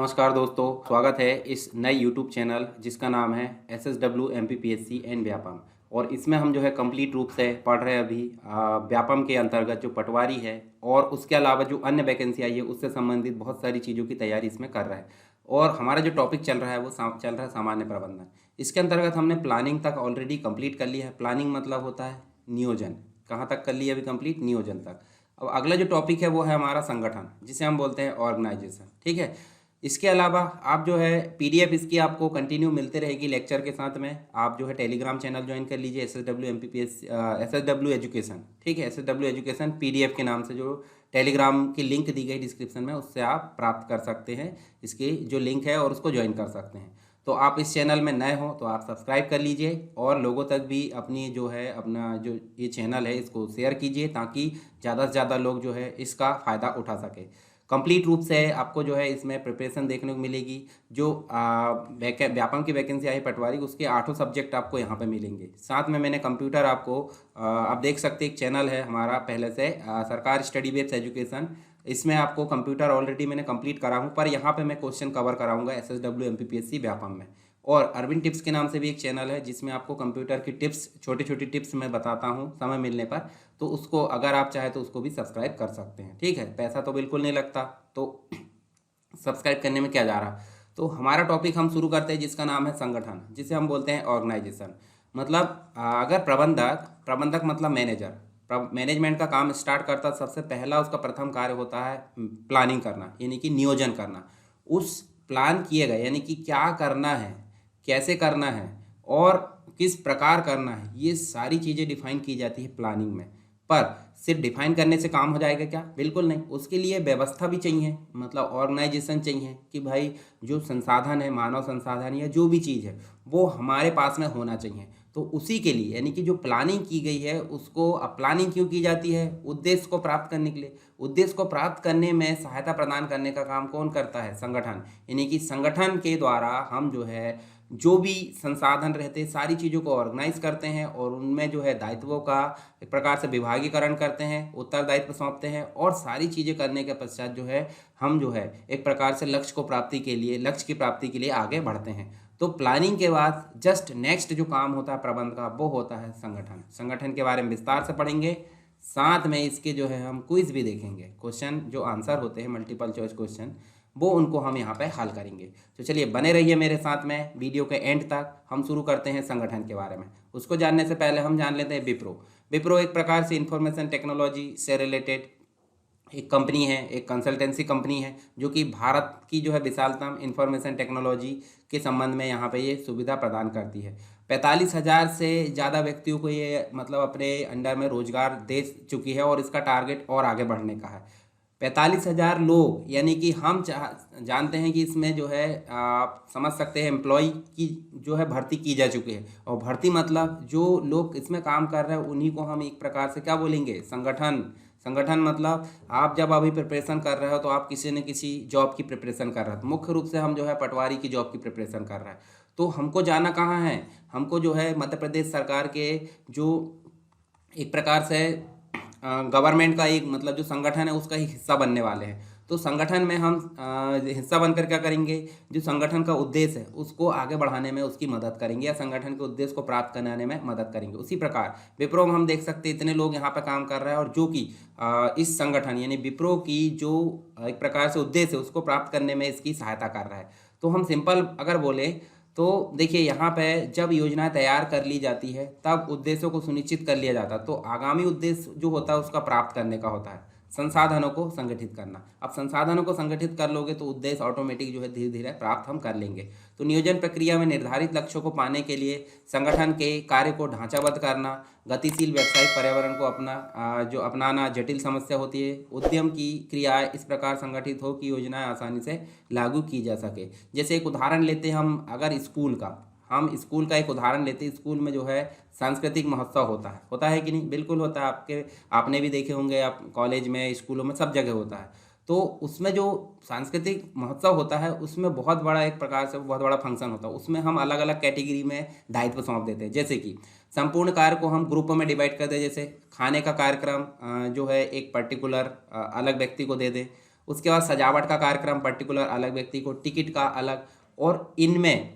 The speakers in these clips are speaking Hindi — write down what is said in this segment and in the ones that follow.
नमस्कार दोस्तों, स्वागत है इस नए यूट्यूब चैनल जिसका नाम है SSW MPPSC एंड व्यापम। और इसमें हम जो है कंप्लीट रूप से पढ़ रहे हैं अभी व्यापम के अंतर्गत जो पटवारी है और उसके अलावा जो अन्य वैकेंसी आई है उससे संबंधित बहुत सारी चीज़ों की तैयारी इसमें कर रहा है। और हमारा जो टॉपिक चल रहा है वो चल रहा है सामान्य प्रबंधन। इसके अंतर्गत हमने प्लानिंग तक ऑलरेडी कंप्लीट कर लिया है। प्लानिंग मतलब होता है नियोजन। कहाँ तक कर लिया अभी कंप्लीट? नियोजन तक। अब अगला जो टॉपिक है वो है हमारा संगठन, जिसे हम बोलते हैं ऑर्गेनाइजेशन। ठीक है। इसके अलावा आप जो है पीडीएफ इसकी आपको कंटिन्यू मिलते रहेगी लेक्चर के साथ में। आप जो है टेलीग्राम चैनल ज्वाइन कर लीजिए SSW MPPS SSW एजुकेशन। ठीक है, SSW एजुकेशन पीडीएफ के नाम से जो टेलीग्राम की लिंक दी गई डिस्क्रिप्शन में, उससे आप प्राप्त कर सकते हैं इसकी जो लिंक है और उसको ज्वाइन कर सकते हैं। तो आप इस चैनल में नए हो तो आप सब्सक्राइब कर लीजिए और लोगों तक भी अपनी जो है अपना जो ये चैनल है इसको शेयर कीजिए, ताकि ज़्यादा से ज़्यादा लोग जो है इसका फ़ायदा उठा सके। कंप्लीट रूप से आपको जो है इसमें प्रिपरेशन देखने को मिलेगी। जो व्यापम की वैकेंसी आई पटवारी, उसके 8 सब्जेक्ट आपको यहाँ पे मिलेंगे। साथ में मैंने कंप्यूटर आपको आप देख सकते हैं, एक चैनल है हमारा पहले से सरकार स्टडी बेस्ड एजुकेशन। इसमें आपको कंप्यूटर ऑलरेडी मैंने कंप्लीट करा हूँ, पर यहाँ पे मैं क्वेश्चन कवर कराऊंगा SSW MPPSC व्यापम में। और अरविंद टिप्स के नाम से भी एक चैनल है जिसमें आपको कंप्यूटर की टिप्स, छोटी छोटी टिप्स मैं बताता हूँ समय मिलने पर। तो उसको अगर आप चाहें तो उसको भी सब्सक्राइब कर सकते हैं। ठीक है, पैसा तो बिल्कुल नहीं लगता, तो सब्सक्राइब करने में क्या जा रहा। तो हमारा टॉपिक हम शुरू करते हैं जिसका नाम है संगठन, जिसे हम बोलते हैं ऑर्गेनाइजेशन। मतलब अगर प्रबंधक प्रबंधक मतलब मैनेजर मैनेजमेंट का काम स्टार्ट करता, सबसे पहला उसका प्रथम कार्य होता है प्लानिंग करना, यानी कि नियोजन करना। उस प्लान किए गए यानी कि क्या करना है, कैसे करना है और किस प्रकार करना है, ये सारी चीज़ें डिफाइन की जाती है प्लानिंग में। पर सिर्फ डिफाइन करने से काम हो जाएगा क्या? बिल्कुल नहीं, उसके लिए व्यवस्था भी चाहिए, मतलब ऑर्गेनाइजेशन चाहिए कि भाई जो संसाधन है, मानव संसाधन या जो भी चीज़ है, वो हमारे पास में होना चाहिए। तो उसी के लिए यानी कि जो प्लानिंग की गई है उसको, अब प्लानिंग क्यों की जाती है? उद्देश्य को प्राप्त करने के लिए। उद्देश्य को प्राप्त करने में सहायता प्रदान करने का काम कौन करता है? संगठन। यानी कि संगठन के द्वारा हम जो है जो भी संसाधन रहते हैं सारी चीज़ों को ऑर्गेनाइज करते हैं और उनमें जो है दायित्वों का एक प्रकार से विभागीकरण करते हैं, उत्तरदायित्व सौंपते हैं और सारी चीज़ें करने के पश्चात जो है हम जो है एक प्रकार से लक्ष्य की प्राप्ति के लिए आगे बढ़ते हैं। तो प्लानिंग के बाद जस्ट नेक्स्ट जो काम होता है प्रबंध का, वो होता है संगठन। संगठन के बारे में विस्तार से पढ़ेंगे, साथ में इसके जो है हम क्विज भी देखेंगे। क्वेश्चन जो आंसर होते हैं मल्टीपल चॉइस क्वेश्चन, वो उनको हम यहाँ पे हल करेंगे। तो चलिए बने रहिए मेरे साथ में वीडियो के एंड तक। हम शुरू करते हैं संगठन के बारे में। उसको जानने से पहले हम जान लेते हैं विप्रो। विप्रो एक प्रकार से इंफॉर्मेशन टेक्नोलॉजी से रिलेटेड एक कंपनी है, एक कंसल्टेंसी कंपनी है, जो कि भारत की जो है विशालतम इंफॉर्मेशन टेक्नोलॉजी के संबंध में यहाँ पे ये सुविधा प्रदान करती है। 45,000 से ज़्यादा व्यक्तियों को ये मतलब अपने अंडर में रोजगार दे चुकी है और इसका टारगेट और आगे बढ़ने का है। 45,000 लोग, यानी कि हम जानते हैं कि इसमें जो है आप समझ सकते हैं एम्प्लॉय की जो है भर्ती की जा चुकी है। और भर्ती मतलब जो लोग इसमें काम कर रहे हैं उन्हीं को हम एक प्रकार से क्या बोलेंगे? संगठन। संगठन मतलब आप जब अभी प्रिपरेशन कर रहे हो तो आप किसी न किसी जॉब की प्रिपरेशन कर रहे हो। मुख्य रूप से हम जो है पटवारी की जॉब की प्रिपरेशन कर रहे हैं। तो हमको जाना कहाँ है? हमको जो है मध्य प्रदेश सरकार के जो एक प्रकार से गवर्नमेंट का एक मतलब जो संगठन है उसका एक हिस्सा बनने वाले हैं। तो संगठन में हम हिस्सा बनकर क्या करेंगे? जो संगठन का उद्देश्य है उसको आगे बढ़ाने में उसकी मदद करेंगे या संगठन के उद्देश्य को प्राप्त कराने में मदद करेंगे। उसी प्रकार विप्रो में हम देख सकते हैं इतने लोग यहाँ पे काम कर रहे हैं और जो कि इस संगठन यानी विप्रो की जो एक प्रकार से उद्देश्य है उसको प्राप्त करने में इसकी सहायता कर रहा है। तो हम सिंपल अगर बोले तो देखिए यहाँ पे जब योजनाएं तैयार कर ली जाती है तब उद्देश्यों को सुनिश्चित कर लिया जाता है। तो आगामी उद्देश्य जो होता है उसका प्राप्त करने का होता है संसाधनों को संगठित करना। अब संसाधनों को संगठित कर लोगे तो उद्देश्य ऑटोमेटिक जो है धीरे धीरे प्राप्त हम कर लेंगे। तो नियोजन प्रक्रिया में निर्धारित लक्ष्यों को पाने के लिए संगठन के कार्य को ढांचाबद्ध करना, गतिशील व्यावसायिक पर्यावरण को जो अपनाना, जटिल समस्या होती है, उद्यम की क्रियाएं इस प्रकार संगठित हो कि योजनाएं आसानी से लागू की जा सके। जैसे एक उदाहरण लेते हैं हम, अगर स्कूल का एक उदाहरण लेते हैं। स्कूल में जो है सांस्कृतिक महोत्सव होता है कि नहीं? बिल्कुल होता है। आपने भी देखे होंगे, आप कॉलेज में, स्कूलों में, सब जगह होता है। तो उसमें जो सांस्कृतिक महोत्सव होता है उसमें बहुत बड़ा एक प्रकार से बहुत बड़ा फंक्शन होता है। उसमें हम अलग अलग कैटेगरी में दायित्व सौंप देते हैं। जैसे कि संपूर्ण कार्य को हम ग्रुपों में डिवाइड कर दें। जैसे खाने का कार्यक्रम जो है एक पर्टिकुलर अलग व्यक्ति को दे दें। उसके बाद सजावट का कार्यक्रम पर्टिकुलर अलग व्यक्ति को, टिकट का अलग, और इनमें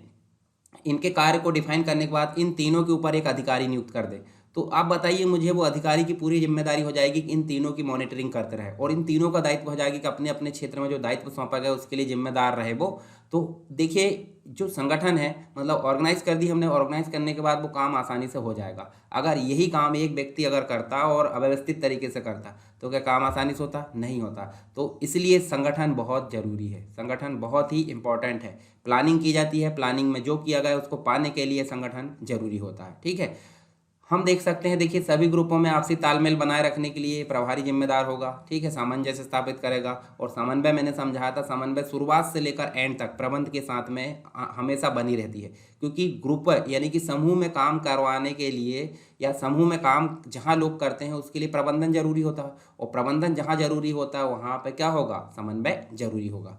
इनके कार्य को डिफाइन करने के बाद इन तीनों के ऊपर एक अधिकारी नियुक्त कर दे। तो आप बताइए मुझे, वो अधिकारी की पूरी जिम्मेदारी हो जाएगी कि इन तीनों की मॉनिटरिंग करते रहे, और इन तीनों का दायित्व हो जाएगी कि अपने अपने क्षेत्र में जो दायित्व सौंपा गया उसके लिए जिम्मेदार रहे वो। तो देखिए, जो संगठन है मतलब ऑर्गेनाइज कर दी हमने, ऑर्गेनाइज करने के बाद वो काम आसानी से हो जाएगा। अगर यही काम एक व्यक्ति अगर करता और अव्यवस्थित तरीके से करता तो क्या काम आसानी से होता? नहीं होता। तो इसलिए संगठन बहुत ज़रूरी है, संगठन बहुत ही इम्पोर्टेंट है। प्लानिंग की जाती है, प्लानिंग में जो किया गया उसको पाने के लिए संगठन जरूरी होता है। ठीक है, हम देख सकते हैं, देखिए सभी ग्रुपों में आपसी तालमेल बनाए रखने के लिए प्रभारी जिम्मेदार होगा। ठीक है, सामंजस्य स्थापित करेगा, और समन्वय मैंने समझाया था, समन्वय शुरुआत से लेकर एंड तक प्रबंध के साथ में हमेशा बनी रहती है। क्योंकि ग्रुप यानी कि समूह में काम करवाने के लिए या समूह में काम जहाँ लोग करते हैं उसके लिए प्रबंधन जरूरी होता है, और प्रबंधन जहाँ जरूरी होता है वहाँ पर क्या होगा? समन्वय जरूरी होगा।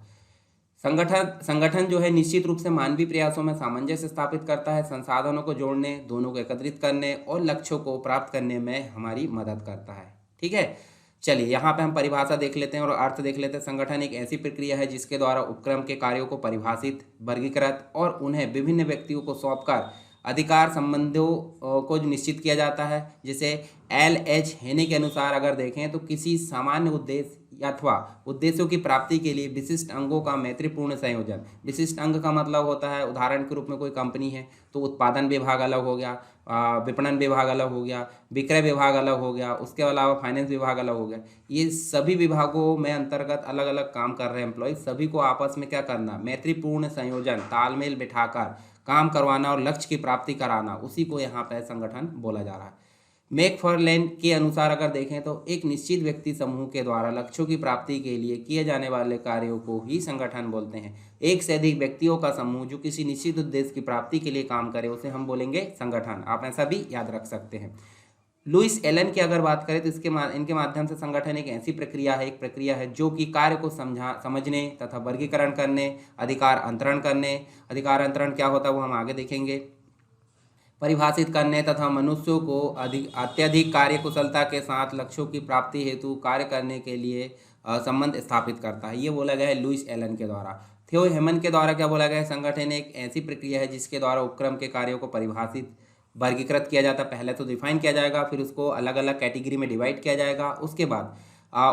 संगठन जो है निश्चित रूप से मानवीय प्रयासों में सामंजस्य स्थापित करता है, संसाधनों को जोड़ने, दोनों को एकत्रित करने और लक्ष्यों को प्राप्त करने में हमारी मदद करता है। ठीक है, चलिए यहाँ पे हम परिभाषा देख लेते हैं और अर्थ देख लेते हैं। संगठन एक ऐसी प्रक्रिया है जिसके द्वारा उपक्रम के कार्यों को परिभाषित, वर्गीकृत और उन्हें विभिन्न व्यक्तियों को सौंपकर अधिकार संबंधों को निश्चित किया जाता है। जैसे LH हेने के अनुसार अगर देखें तो किसी सामान्य उद्देश्य अथवा उद्देश्यों की प्राप्ति के लिए विशिष्ट अंगों का मैत्रीपूर्ण संयोजन। विशिष्ट अंग का मतलब होता है, उदाहरण के रूप में कोई कंपनी है तो उत्पादन विभाग अलग हो गया, विपणन विभाग अलग हो गया, विक्रय विभाग अलग हो गया, उसके अलावा फाइनेंस विभाग अलग हो गया। ये सभी विभागों में अंतर्गत अलग अलग काम कर रहे एम्प्लॉय, सभी को आपस में क्या करना? मैत्रीपूर्ण संयोजन, तालमेल बिठाकर काम करवाना और लक्ष्य की प्राप्ति कराना, उसी को यहाँ पर संगठन बोला जा रहा है। मैकफार्लेन के अनुसार अगर देखें तो एक निश्चित व्यक्ति समूह के द्वारा लक्ष्यों की प्राप्ति के लिए किए जाने वाले कार्यों को ही संगठन बोलते हैं। एक से अधिक व्यक्तियों का समूह जो किसी निश्चित उद्देश्य की प्राप्ति के लिए काम करे उसे हम बोलेंगे संगठन। आप ऐसा भी याद रख सकते हैं। लुइस एलन की अगर बात करें तो इनके माध्यम से संगठन एक ऐसी प्रक्रिया है जो कि कार्य को समझने तथा वर्गीकरण करने, अधिकार अंतरण क्या होता है वो हम आगे देखेंगे, परिभाषित करने तथा मनुष्यों को अत्यधिक कार्य कुशलता के साथ लक्ष्यों की प्राप्ति हेतु कार्य करने के लिए संबंध स्थापित करता है। ये बोला गया है लुइस एलन के द्वारा। थियो हेमन के द्वारा क्या बोला गया है? संगठन एक ऐसी प्रक्रिया है जिसके द्वारा उपक्रम के कार्यों को परिभाषित, वर्गीकृत किया जाता है। पहले तो डिफाइन किया जाएगा, फिर उसको अलग अलग कैटेगरी में डिवाइड किया जाएगा, उसके बाद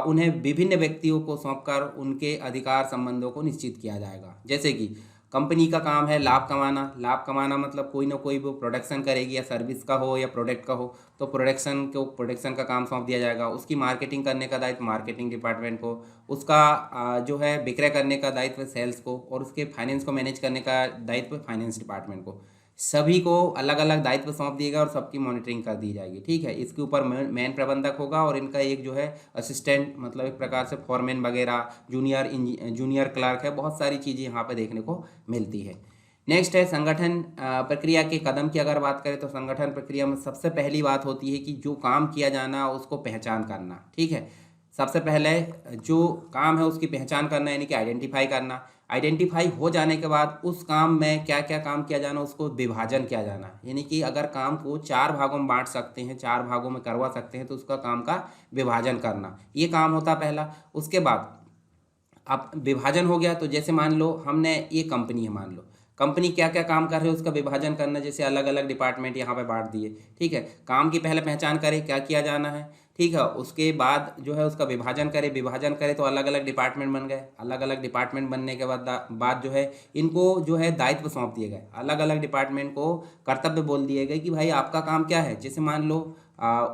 उन्हें विभिन्न व्यक्तियों को सौंपकर उनके अधिकार संबंधों को निश्चित किया जाएगा। जैसे कि कंपनी का काम है लाभ कमाना मतलब कोई ना कोई वो प्रोडक्शन करेगी, या सर्विस का हो या प्रोडक्ट का हो तो प्रोडक्शन का काम सौंप दिया जाएगा। उसकी मार्केटिंग करने का दायित्व मार्केटिंग डिपार्टमेंट को, उसका जो है विक्रय करने का दायित्व सेल्स को, और उसके फाइनेंस को मैनेज करने का दायित्व फाइनेंस डिपार्टमेंट को। सभी को अलग अलग दायित्व सौंप दिएगा और सबकी मॉनिटरिंग कर दी जाएगी। ठीक है, इसके ऊपर मेन प्रबंधक होगा और इनका एक जो है असिस्टेंट, मतलब एक प्रकार से फॉरमैन वगैरह, जूनियर क्लर्क है, बहुत सारी चीज़ें यहाँ पे देखने को मिलती है। नेक्स्ट है संगठन प्रक्रिया के कदम की अगर बात करें तो संगठन प्रक्रिया में सबसे पहली बात होती है कि जो काम किया जाना उसको पहचान करना। ठीक है, सबसे पहले जो काम है उसकी पहचान करना यानी कि आइडेंटिफाई करना। आइडेंटिफाई हो जाने के बाद उस काम में क्या क्या काम किया जाना उसको विभाजन किया जाना, यानी कि अगर काम को 4 भागों में बांट सकते हैं, 4 भागों में करवा सकते हैं तो उसका काम का विभाजन करना, ये काम होता पहला। उसके बाद अब विभाजन हो गया तो जैसे मान लो हमने ये कंपनी है, मान लो कंपनी क्या क्या काम कर रहे हैं उसका विभाजन करना, जैसे अलग अलग डिपार्टमेंट यहाँ पे बांट दिए। ठीक है, काम की पहले पहचान करें क्या किया जाना है। ठीक है, उसके बाद जो है उसका विभाजन करें तो अलग अलग डिपार्टमेंट बन गए। अलग अलग डिपार्टमेंट बनने के बाद जो है इनको जो है दायित्व सौंप दिए गए। अलग अलग डिपार्टमेंट को कर्तव्य बोल दिए गए कि भाई आपका काम क्या है। जैसे मान लो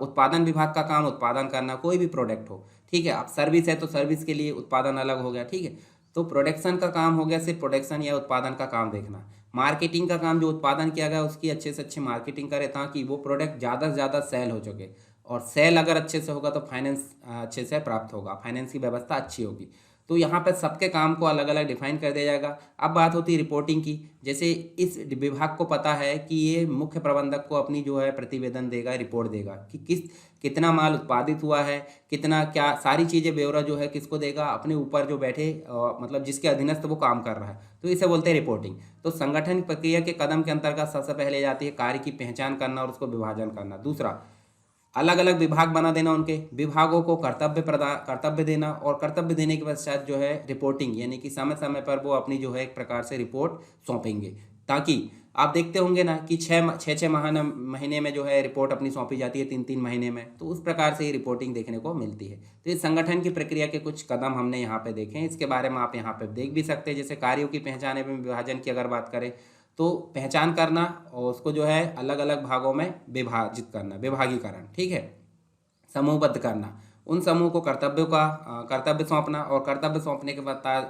उत्पादन विभाग का काम उत्पादन करना, कोई भी प्रोडक्ट हो। ठीक है, अब सर्विस है तो सर्विस के लिए उत्पादन अलग हो गया। ठीक है, तो प्रोडक्शन का काम हो गया सिर्फ प्रोडक्शन या उत्पादन का काम देखना। मार्केटिंग का काम जो उत्पादन किया गया उसकी अच्छे से अच्छी मार्केटिंग करे ताकि वो प्रोडक्ट ज़्यादा से ज़्यादा सेल हो सके, और सेल अगर अच्छे से होगा तो फाइनेंस अच्छे से प्राप्त होगा, फाइनेंस की व्यवस्था अच्छी होगी। तो यहाँ पर सबके काम को अलग अलग डिफाइन कर दिया जाएगा। अब बात होती है रिपोर्टिंग की। जैसे इस विभाग को पता है कि ये मुख्य प्रबंधक को अपनी जो है प्रतिवेदन देगा, रिपोर्ट देगा कि कितना माल उत्पादित हुआ है, कितना क्या सारी चीज़ें ब्यौरा जो है किसको देगा, अपने ऊपर जो बैठे मतलब जिसके अधीनस्थ वो काम कर रहा है, तो इसे बोलते हैं रिपोर्टिंग। तो संगठन प्रक्रिया के कदम के अंतर्गत सबसे पहले जाती है कार्य की पहचान करना और उसको विभाजन करना। दूसरा अलग अलग विभाग बना देना, उनके विभागों को कर्तव्य देना, और कर्तव्य देने के पश्चात जो है रिपोर्टिंग, यानी कि समय समय पर वो अपनी जो है एक प्रकार से रिपोर्ट सौंपेंगे, ताकि आप देखते होंगे ना कि छः महीने में जो है रिपोर्ट अपनी सौंपी जाती है, 3 महीने में, तो उस प्रकार से ही रिपोर्टिंग देखने को मिलती है। तो इस संगठन की प्रक्रिया के कुछ कदम हमने यहाँ पे देखे हैं, इसके बारे में आप यहाँ पे देख भी सकते हैं। जैसे कार्यों की पहचान एवं विभाजन की अगर बात करें तो पहचान करना और उसको जो है अलग अलग भागों में विभाजित करना, विभागीकरण, ठीक है, समूहबद्ध करना, उन समूह को कर्तव्य सौंपना, और कर्तव्य सौंपने के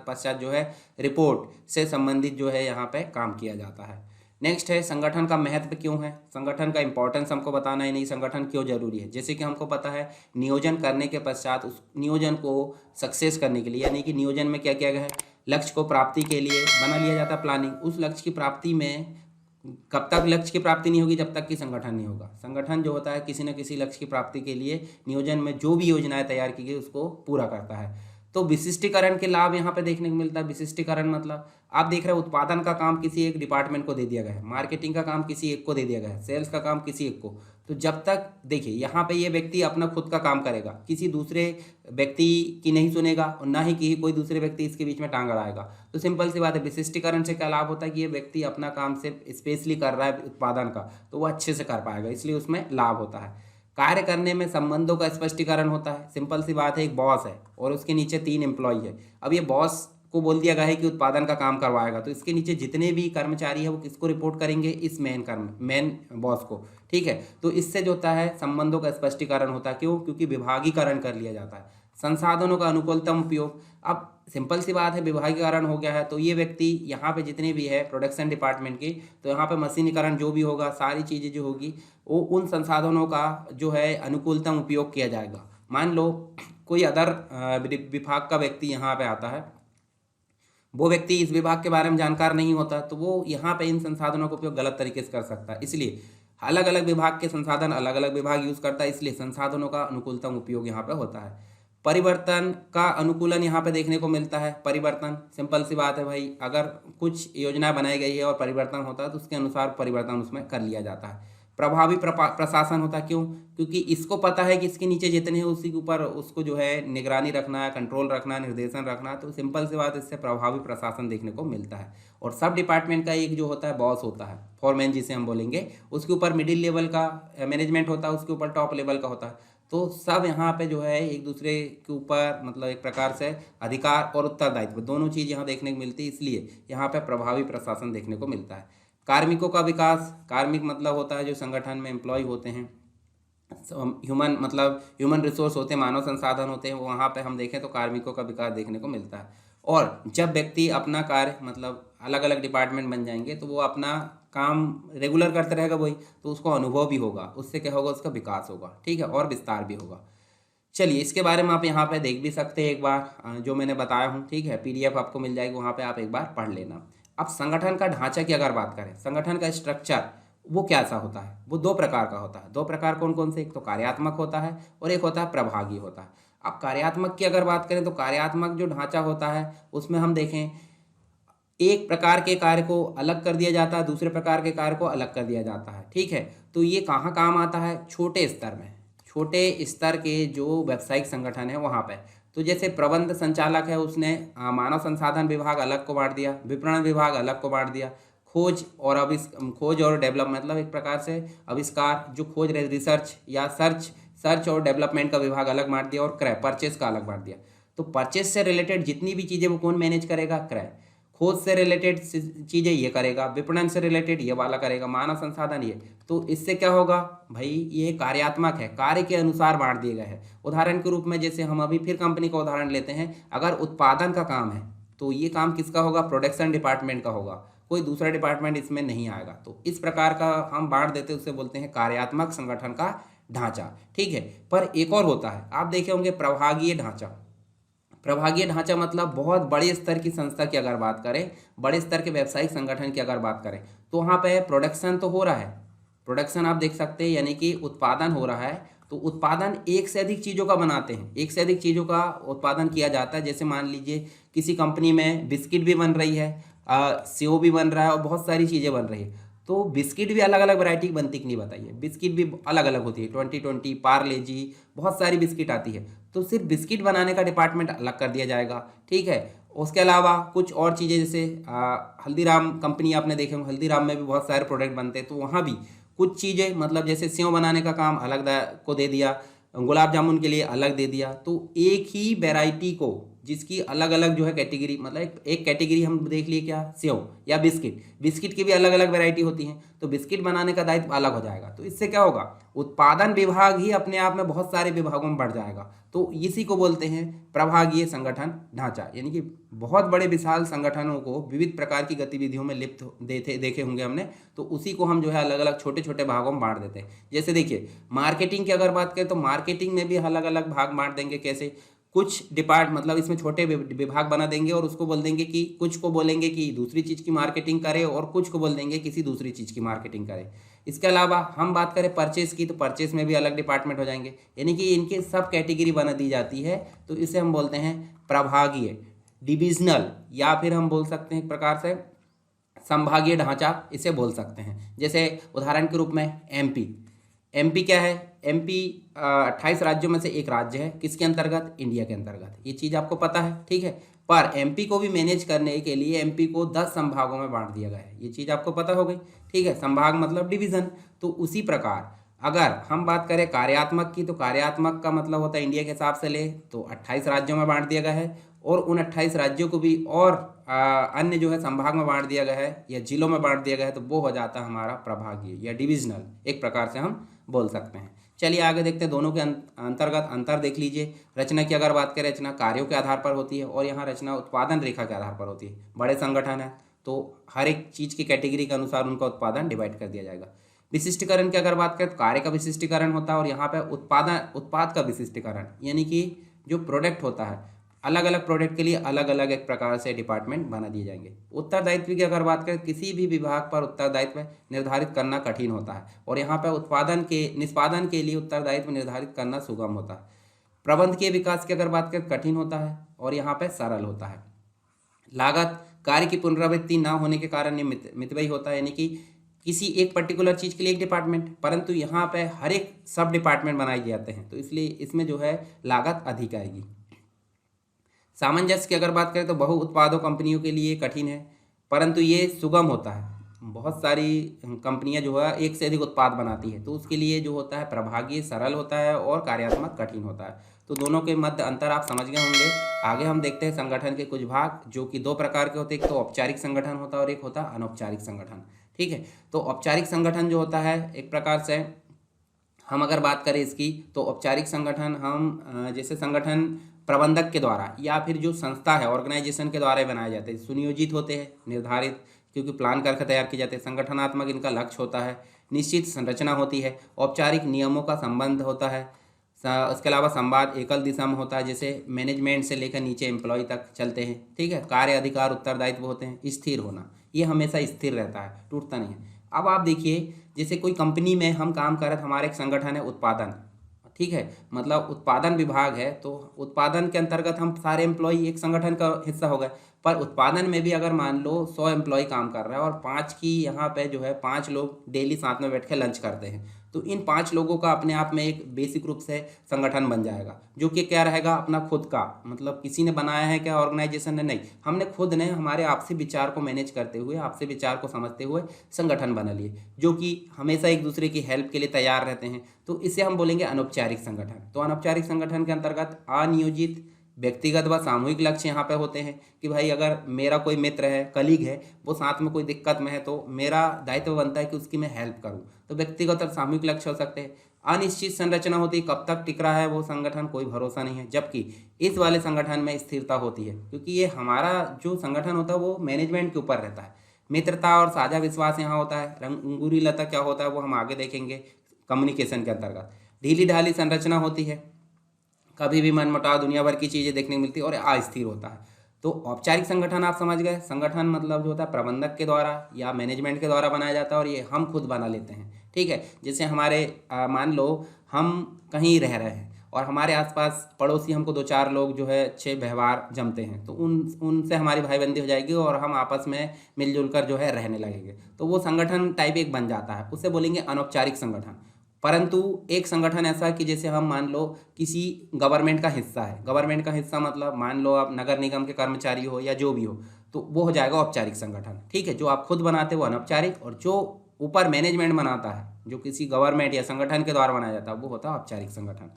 पश्चात जो है रिपोर्ट से संबंधित जो है यहाँ पे काम किया जाता है। नेक्स्ट है संगठन का महत्व क्यों है, संगठन का इंपॉर्टेंस हमको बताना है, नहीं संगठन क्यों जरूरी है। जैसे कि हमको पता है नियोजन करने के पश्चात उस नियोजन को सक्सेस करने के लिए, यानी कि नियोजन में क्या किया गया है, लक्ष्य को प्राप्ति के लिए बना लिया जाता है प्लानिंग। उस लक्ष्य की प्राप्ति में कब तक लक्ष्य की प्राप्ति नहीं होगी, जब तक कि संगठन नहीं होगा। संगठन जो होता है किसी न किसी लक्ष्य की प्राप्ति के लिए नियोजन में जो भी योजनाएं तैयार की गई उसको पूरा करता है। तो विशिष्टीकरण के लाभ यहाँ पे देखने को मिलता है। विशिष्टीकरण मतलब आप देख रहे हो उत्पादन का काम किसी एक डिपार्टमेंट को दे दिया गया है, मार्केटिंग का काम किसी एक को दे दिया गया है, सेल्स का काम किसी एक को। तो जब तक देखिए यहाँ पे ये व्यक्ति अपना खुद का काम करेगा, किसी दूसरे व्यक्ति की नहीं सुनेगा, और ना ही कि कोई दूसरे व्यक्ति इसके बीच में टांग अड़ाएगा। तो सिंपल सी बात है, विशिष्टीकरण से क्या लाभ होता है कि ये व्यक्ति अपना काम सिर्फ स्पेशली कर रहा है उत्पादन का, तो वो अच्छे से कर पाएगा, इसलिए उसमें लाभ होता है। कार्य करने में संबंधों का स्पष्टीकरण होता है। सिंपल सी बात है, एक बॉस है और उसके नीचे 3 एम्प्लॉय है। अब ये बॉस को बोल दिया गया है कि उत्पादन का काम करवाएगा, तो इसके नीचे जितने भी कर्मचारी है वो किसको रिपोर्ट करेंगे, इस मेन बॉस को, ठीक है। तो इससे जो होता है संबंधों का स्पष्टीकरण होता है। क्यों? क्योंकि विभागीकरण कर लिया जाता है। संसाधनों का अनुकूलतम उपयोग, अब सिंपल सी बात है विभागीकरण हो गया है, तो ये व्यक्ति यहाँ पे जितने भी है प्रोडक्शन डिपार्टमेंट की, तो यहाँ पे मशीनीकरण जो भी होगा, सारी चीज़ें जो होगी वो उन संसाधनों का जो है अनुकूलतम उपयोग किया जाएगा। मान लो कोई अदर विभाग का व्यक्ति यहाँ पे आता है, वो व्यक्ति इस विभाग के बारे में जानकार नहीं होता, तो वो यहाँ पे इन संसाधनों का उपयोग गलत तरीके से कर सकता है। इसलिए अलग अलग विभाग के संसाधन अलग अलग विभाग यूज़ करता है, इसलिए संसाधनों का अनुकूलतम उपयोग यहाँ पे होता है। परिवर्तन का अनुकूलन यहाँ पे देखने को मिलता है। परिवर्तन सिंपल सी बात है भाई, अगर कुछ योजना बनाई गई है और परिवर्तन होता है तो उसके अनुसार परिवर्तन उसमें कर लिया जाता है। प्रभावी प्रशासन होता है। क्यों? क्योंकि इसको पता है कि इसके नीचे जितने हैं उसी के ऊपर उसको जो है निगरानी रखना है, कंट्रोल रखना है, निर्देशन रखना है, तो सिंपल सी बात, इससे प्रभावी प्रशासन देखने को मिलता है। और सब डिपार्टमेंट का एक जो होता है बॉस होता है, फोरमैन जिसे हम बोलेंगे, उसके ऊपर मिडिल लेवल का मैनेजमेंट होता है, उसके ऊपर टॉप लेवल का होता है। तो सब यहाँ पे जो है एक दूसरे के ऊपर मतलब एक प्रकार से अधिकार और उत्तरदायित्व दोनों चीज़ यहाँ देखने को मिलती है, इसलिए यहाँ पे प्रभावी प्रशासन देखने को मिलता है। कार्मिकों का विकास, कार्मिक मतलब होता है जो संगठन में एम्प्लॉय होते हैं, ह्यूमन रिसोर्स होते हैं, मानव संसाधन होते हैं, वहाँ पे हम देखें तो कार्मिकों का विकास देखने को मिलता है। और जब व्यक्ति अपना कार्य मतलब अलग अलग डिपार्टमेंट बन जाएंगे तो वो अपना काम रेगुलर करते रहेगा वही, तो उसको अनुभव भी होगा, उससे क्या होगा, उसका विकास होगा, ठीक है, और विस्तार भी होगा। चलिए इसके बारे में आप यहाँ पे देख भी सकते हैं एक बार, जो मैंने बताया हूँ, ठीक है, PDF आपको मिल जाएगी, वहाँ पे आप एक बार पढ़ लेना। अब संगठन का ढांचा की अगर बात करें, संगठन का स्ट्रक्चर वो कैसा होता है, वो 2 प्रकार का होता है। 2 प्रकार कौन कौन से? एक तो कार्यात्मक होता है और एक होता है प्रभागी होता है। अब कार्यात्मक की अगर बात करें तो कार्यात्मक जो ढांचा होता है उसमें हम देखें एक प्रकार के कार्य को अलग कर दिया जाता है, दूसरे प्रकार के कार्य को अलग कर दिया जाता है, ठीक है। तो ये कहाँ काम आता है? छोटे स्तर में, छोटे स्तर के जो व्यावसायिक संगठन है वहाँ पे। तो जैसे प्रबंध संचालक है, उसने मानव संसाधन विभाग अलग को बांट दिया, विपणन विभाग अलग को बांट दिया, खोज और डेवलप मतलब एक प्रकार से आविष्कार जो खोज रिसर्च या सर्च और डेवलपमेंट का विभाग अलग बांट दिया, और क्रय परचेस का अलग बांट दिया। तो परचेस से रिलेटेड जितनी भी चीज़ें वो कौन मैनेज करेगा? क्रय। खोज से रिलेटेड चीज़ें ये करेगा, विपणन से रिलेटेड ये वाला करेगा, मानव संसाधन ये। तो इससे क्या होगा भाई, ये कार्यात्मक है, कार्य के अनुसार बांट दिए गए हैं। उदाहरण के रूप में जैसे हम अभी फिर कंपनी का उदाहरण लेते हैं, अगर उत्पादन का काम है तो ये काम किसका होगा? प्रोडक्शन डिपार्टमेंट का होगा, कोई दूसरा डिपार्टमेंट इसमें नहीं आएगा। तो इस प्रकार का हम बांट देते हैं, उससे बोलते हैं कार्यात्मक संगठन का ढांचा, ठीक है। पर एक और होता है, आप देखे होंगे प्रभागीय ढांचा। प्रभागीय ढांचा मतलब बहुत बड़े स्तर की संस्था की अगर बात करें, बड़े स्तर के व्यावसायिक संगठन की अगर बात करें, तो वहाँ पे प्रोडक्शन तो हो रहा है, प्रोडक्शन आप देख सकते हैं, यानी कि उत्पादन हो रहा है। तो उत्पादन एक से अधिक चीज़ों का बनाते हैं, एक से अधिक चीज़ों का उत्पादन किया जाता है। जैसे मान लीजिए किसी कंपनी में बिस्किट भी बन रही है, सेव भी बन रहा है और बहुत सारी चीज़ें बन रही है। तो बिस्किट भी अलग अलग वैरायटी की बनती कि नहीं बताइए, बिस्किट भी अलग अलग होती है, 2020, पार्ले जी, बहुत सारी बिस्किट आती है। तो सिर्फ बिस्किट बनाने का डिपार्टमेंट अलग कर दिया जाएगा, ठीक है। उसके अलावा कुछ और चीज़ें जैसे हल्दीराम कंपनी आपने देखे होंगे, हल्दीराम में भी बहुत सारे प्रोडक्ट बनते हैं, तो वहाँ भी कुछ चीज़ें मतलब जैसे सेव बनाने का काम अलग को दे दिया, गुलाब जामुन के लिए अलग दे दिया। तो एक ही वैरायटी को जिसकी अलग अलग जो है कैटेगरी, मतलब एक कैटेगरी हम देख लिए क्या, सेव या बिस्किट, बिस्किट की भी अलग अलग वैरायटी होती हैं, तो बिस्किट बनाने का दायित्व अलग हो जाएगा। तो इससे क्या होगा, उत्पादन विभाग ही अपने आप में बहुत सारे विभागों में बढ़ जाएगा। तो इसी को बोलते हैं प्रभागीय संगठन ढांचा, यानी कि बहुत बड़े विशाल संगठनों को विविध प्रकार की गतिविधियों में लिप्त देखे होंगे हमने, तो उसी को हम जो है अलग अलग छोटे छोटे भागों में बांट देते हैं। जैसे देखिए मार्केटिंग की अगर बात करें तो मार्केटिंग में भी अलग अलग भाग बांट देंगे। कैसे, कुछ मतलब इसमें छोटे विभाग बना देंगे और उसको बोल देंगे कि कुछ को बोलेंगे कि दूसरी चीज़ की मार्केटिंग करे और कुछ को बोल देंगे किसी दूसरी चीज़ की मार्केटिंग करे। इसके अलावा हम बात करें परचेस की, तो परचेस में भी अलग डिपार्टमेंट हो जाएंगे, यानी कि इनके सब कैटेगरी बना दी जाती है। तो इसे हम बोलते हैं प्रभागीय, डिविजनल, या फिर हम बोल सकते हैं एक प्रकार से संभागीय ढांचा इसे बोल सकते हैं। जैसे उदाहरण के रूप में एमपी, एमपी क्या है, एमपी 28 राज्यों में से एक राज्य है, किसके अंतर्गत, इंडिया के अंतर्गत, ये चीज़ आपको पता है, ठीक है। पर एमपी को भी मैनेज करने के लिए एमपी को 10 संभागों में बांट दिया गया है, ये चीज़ आपको पता हो गई, ठीक है। संभाग मतलब डिवीजन। तो उसी प्रकार अगर हम बात करें कार्यात्मक की, तो कार्यात्मक का मतलब होता है इंडिया के हिसाब से ले तो 28 राज्यों में बांट दिया गया है, और उन 28 राज्यों को भी और अन्य जो है संभाग में बांट दिया गया है या जिलों में बांट दिया गया है, तो वो हो जाता है हमारा प्रभागीय या डिविजनल, एक प्रकार से हम बोल सकते हैं। चलिए आगे देखते हैं, दोनों के अंतर्गत अंतर देख लीजिए। रचना की अगर बात करें, रचना कार्यों के आधार पर होती है और यहाँ रचना उत्पादन रेखा के आधार पर होती है। बड़े संगठन है तो हर एक चीज़ की कैटेगरी के अनुसार उनका उत्पादन डिवाइड कर दिया जाएगा। विशिष्टीकरण की अगर बात करें तो कार्य का विशिष्टीकरण होता है, और यहाँ पे उत्पाद का विशिष्टीकरण, यानी कि जो प्रोडक्ट होता है, अलग अलग प्रोडक्ट के लिए अलग अलग एक प्रकार से डिपार्टमेंट बना दिए जाएंगे। उत्तरदायित्व की अगर बात करें, किसी भी विभाग पर उत्तरदायित्व निर्धारित करना कठिन होता है, और यहाँ पर उत्पादन के निष्पादन के लिए उत्तरदायित्व निर्धारित करना सुगम होता है। प्रबंध के विकास की अगर बात करें, कठिन होता है और यहाँ पर सरल होता है। लागत, कार्य की पुनरावृत्ति ना होने के कारण ये मितव्ययी होता है, यानी कि किसी एक पर्टिकुलर चीज़ के लिए एक डिपार्टमेंट, परंतु यहाँ पे हर एक सब डिपार्टमेंट बनाए जाते हैं, तो इसलिए इसमें जो है लागत अधिक आएगी। सामंजस्य की अगर बात करें तो बहु उत्पादों कंपनियों के लिए कठिन है, परंतु ये सुगम होता है। बहुत सारी कंपनियां जो है एक से अधिक उत्पाद बनाती है, तो उसके लिए जो होता है प्रभागीय सरल होता है और कार्यात्मक कठिन होता है। तो दोनों के मध्य अंतर आप समझ गए होंगे। आगे हम देखते हैं संगठन के कुछ भाग, जो कि दो प्रकार के होते हैं, एक तो औपचारिक संगठन होता है और एक होता है अनौपचारिक संगठन, ठीक है। तो औपचारिक संगठन जो होता है, एक प्रकार से हम अगर बात करें इसकी, तो औपचारिक संगठन हम जैसे संगठन प्रबंधक के द्वारा या फिर जो संस्था है ऑर्गेनाइजेशन के द्वारा बनाए जाते हैं, सुनियोजित होते हैं, निर्धारित, क्योंकि प्लान करके तैयार किए जाते हैं। संगठनात्मक इनका लक्ष्य होता है, निश्चित संरचना होती है, औपचारिक नियमों का संबंध होता है। इसके अलावा संवाद एकल दिशा में होता है, जैसे मैनेजमेंट से लेकर नीचे एम्प्लॉय तक चलते हैं, ठीक है। कार्य, अधिकार, उत्तरदायित्व होते हैं। स्थिर होना, ये हमेशा स्थिर रहता है, टूटता नहीं है। अब आप देखिए, जैसे कोई कंपनी में हम काम कर रहे हैं, हमारा एक संगठन है उत्पादन, ठीक है, मतलब उत्पादन विभाग है, तो उत्पादन के अंतर्गत हम सारे एम्प्लॉय एक संगठन का हिस्सा हो गए। पर उत्पादन में भी अगर मान लो 100 एम्प्लॉय काम कर रहा है और 5 की यहाँ पे जो है 5 लोग डेली साथ में बैठ के लंच करते हैं, तो इन 5 लोगों का अपने आप में एक बेसिक रूप से संगठन बन जाएगा, जो कि क्या रहेगा, अपना खुद का, मतलब किसी ने बनाया है क्या, ऑर्गेनाइजेशन ने नहीं, हमने खुद ने हमारे आपसी विचार को मैनेज करते हुए, आपसी विचार को समझते हुए संगठन बना लिए, जो कि हमेशा एक दूसरे की हेल्प के लिए तैयार रहते हैं। तो इसे हम बोलेंगे अनौपचारिक संगठन। तो अनौपचारिक संगठन के अंतर्गत अनियोजित व्यक्तिगत व सामूहिक लक्ष्य यहाँ पे होते हैं, कि भाई अगर मेरा कोई मित्र है, कलीग है, वो साथ में कोई दिक्कत में है, तो मेरा दायित्व बनता है कि उसकी मैं हेल्प करूँ। तो व्यक्तिगत और सामूहिक लक्ष्य हो सकते हैं। अनिश्चित संरचना होती है, कब तक टिक रहा है वो संगठन, कोई भरोसा नहीं है। जबकि इस वाले संगठन में स्थिरता होती है, क्योंकि ये हमारा जो संगठन होता है वो मैनेजमेंट के ऊपर रहता है। मित्रता और साझा विश्वास यहाँ होता है। अंगूरी लता क्या होता है वो हम आगे देखेंगे कम्युनिकेशन के अंतर्गत। ढीली ढाली संरचना होती है, कभी भी मनमुटाव, दुनिया भर की चीज़ें देखने को मिलती है, और अस्थिर होता है। तो औपचारिक संगठन आप समझ गए, संगठन मतलब जो होता है प्रबंधक के द्वारा या मैनेजमेंट के द्वारा बनाया जाता है, और ये हम खुद बना लेते हैं, ठीक है। जैसे हमारे मान लो हम कहीं रह रहे हैं और हमारे आसपास पड़ोसी हमको दो चार लोग जो है अच्छे व्यवहार जमते हैं, तो उनसे हमारी भाईबंदी हो जाएगी और हम आपस में मिलजुल कर जो है रहने लगेंगे, तो वो संगठन टाइप एक बन जाता है, उसे बोलेंगे अनौपचारिक संगठन। परंतु एक संगठन ऐसा कि जैसे हम मान लो किसी गवर्नमेंट का हिस्सा है, गवर्नमेंट का हिस्सा मतलब मान लो आप नगर निगम के कर्मचारी हो या जो भी हो, तो वो हो जाएगा औपचारिक संगठन। ठीक है, जो आप खुद बनाते हो वो अनौपचारिक, और जो ऊपर मैनेजमेंट बनाता है, जो किसी गवर्नमेंट या संगठन के द्वारा बनाया जाता है, वो होता है औपचारिक संगठन।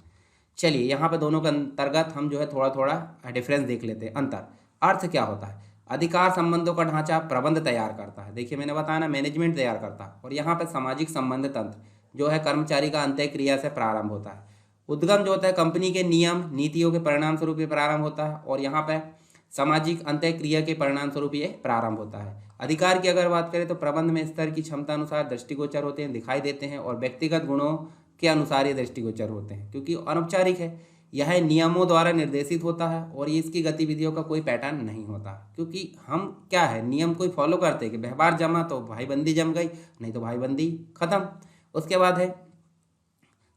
चलिए यहाँ पे दोनों के अंतर्गत हम जो है थोड़ा थोड़ा डिफरेंस देख लेते हैं। अंतर, अर्थ क्या होता है? अधिकार संबंधों का ढांचा प्रबंध तैयार करता है। देखिए मैंने बताया ना, मैनेजमेंट तैयार करता है। और यहाँ पे सामाजिक संबंध तंत्र जो है कर्मचारी का अंतः क्रिया से प्रारंभ होता है। उद्गम जो होता है कंपनी के नियम नीतियों के परिणाम स्वरूप ये प्रारंभ होता है, और यहाँ पे सामाजिक अंतः क्रिया के परिणाम स्वरूप ये प्रारंभ होता है। अधिकार की अगर बात करें तो प्रबंध में स्तर की क्षमता अनुसार दृष्टिगोचर होते हैं, दिखाई देते हैं, और व्यक्तिगत गुणों के अनुसार ये दृष्टिगोचर होते हैं। क्योंकि अनौपचारिक है, यह नियमों द्वारा निर्देशित होता है और ये इसकी गतिविधियों का कोई पैटर्न नहीं होता, क्योंकि हम क्या है नियम कोई फॉलो करते हैं कि व्यवहार जमा तो भाईबंदी जम गई, नहीं तो भाईबंदी खत्म। उसके बाद है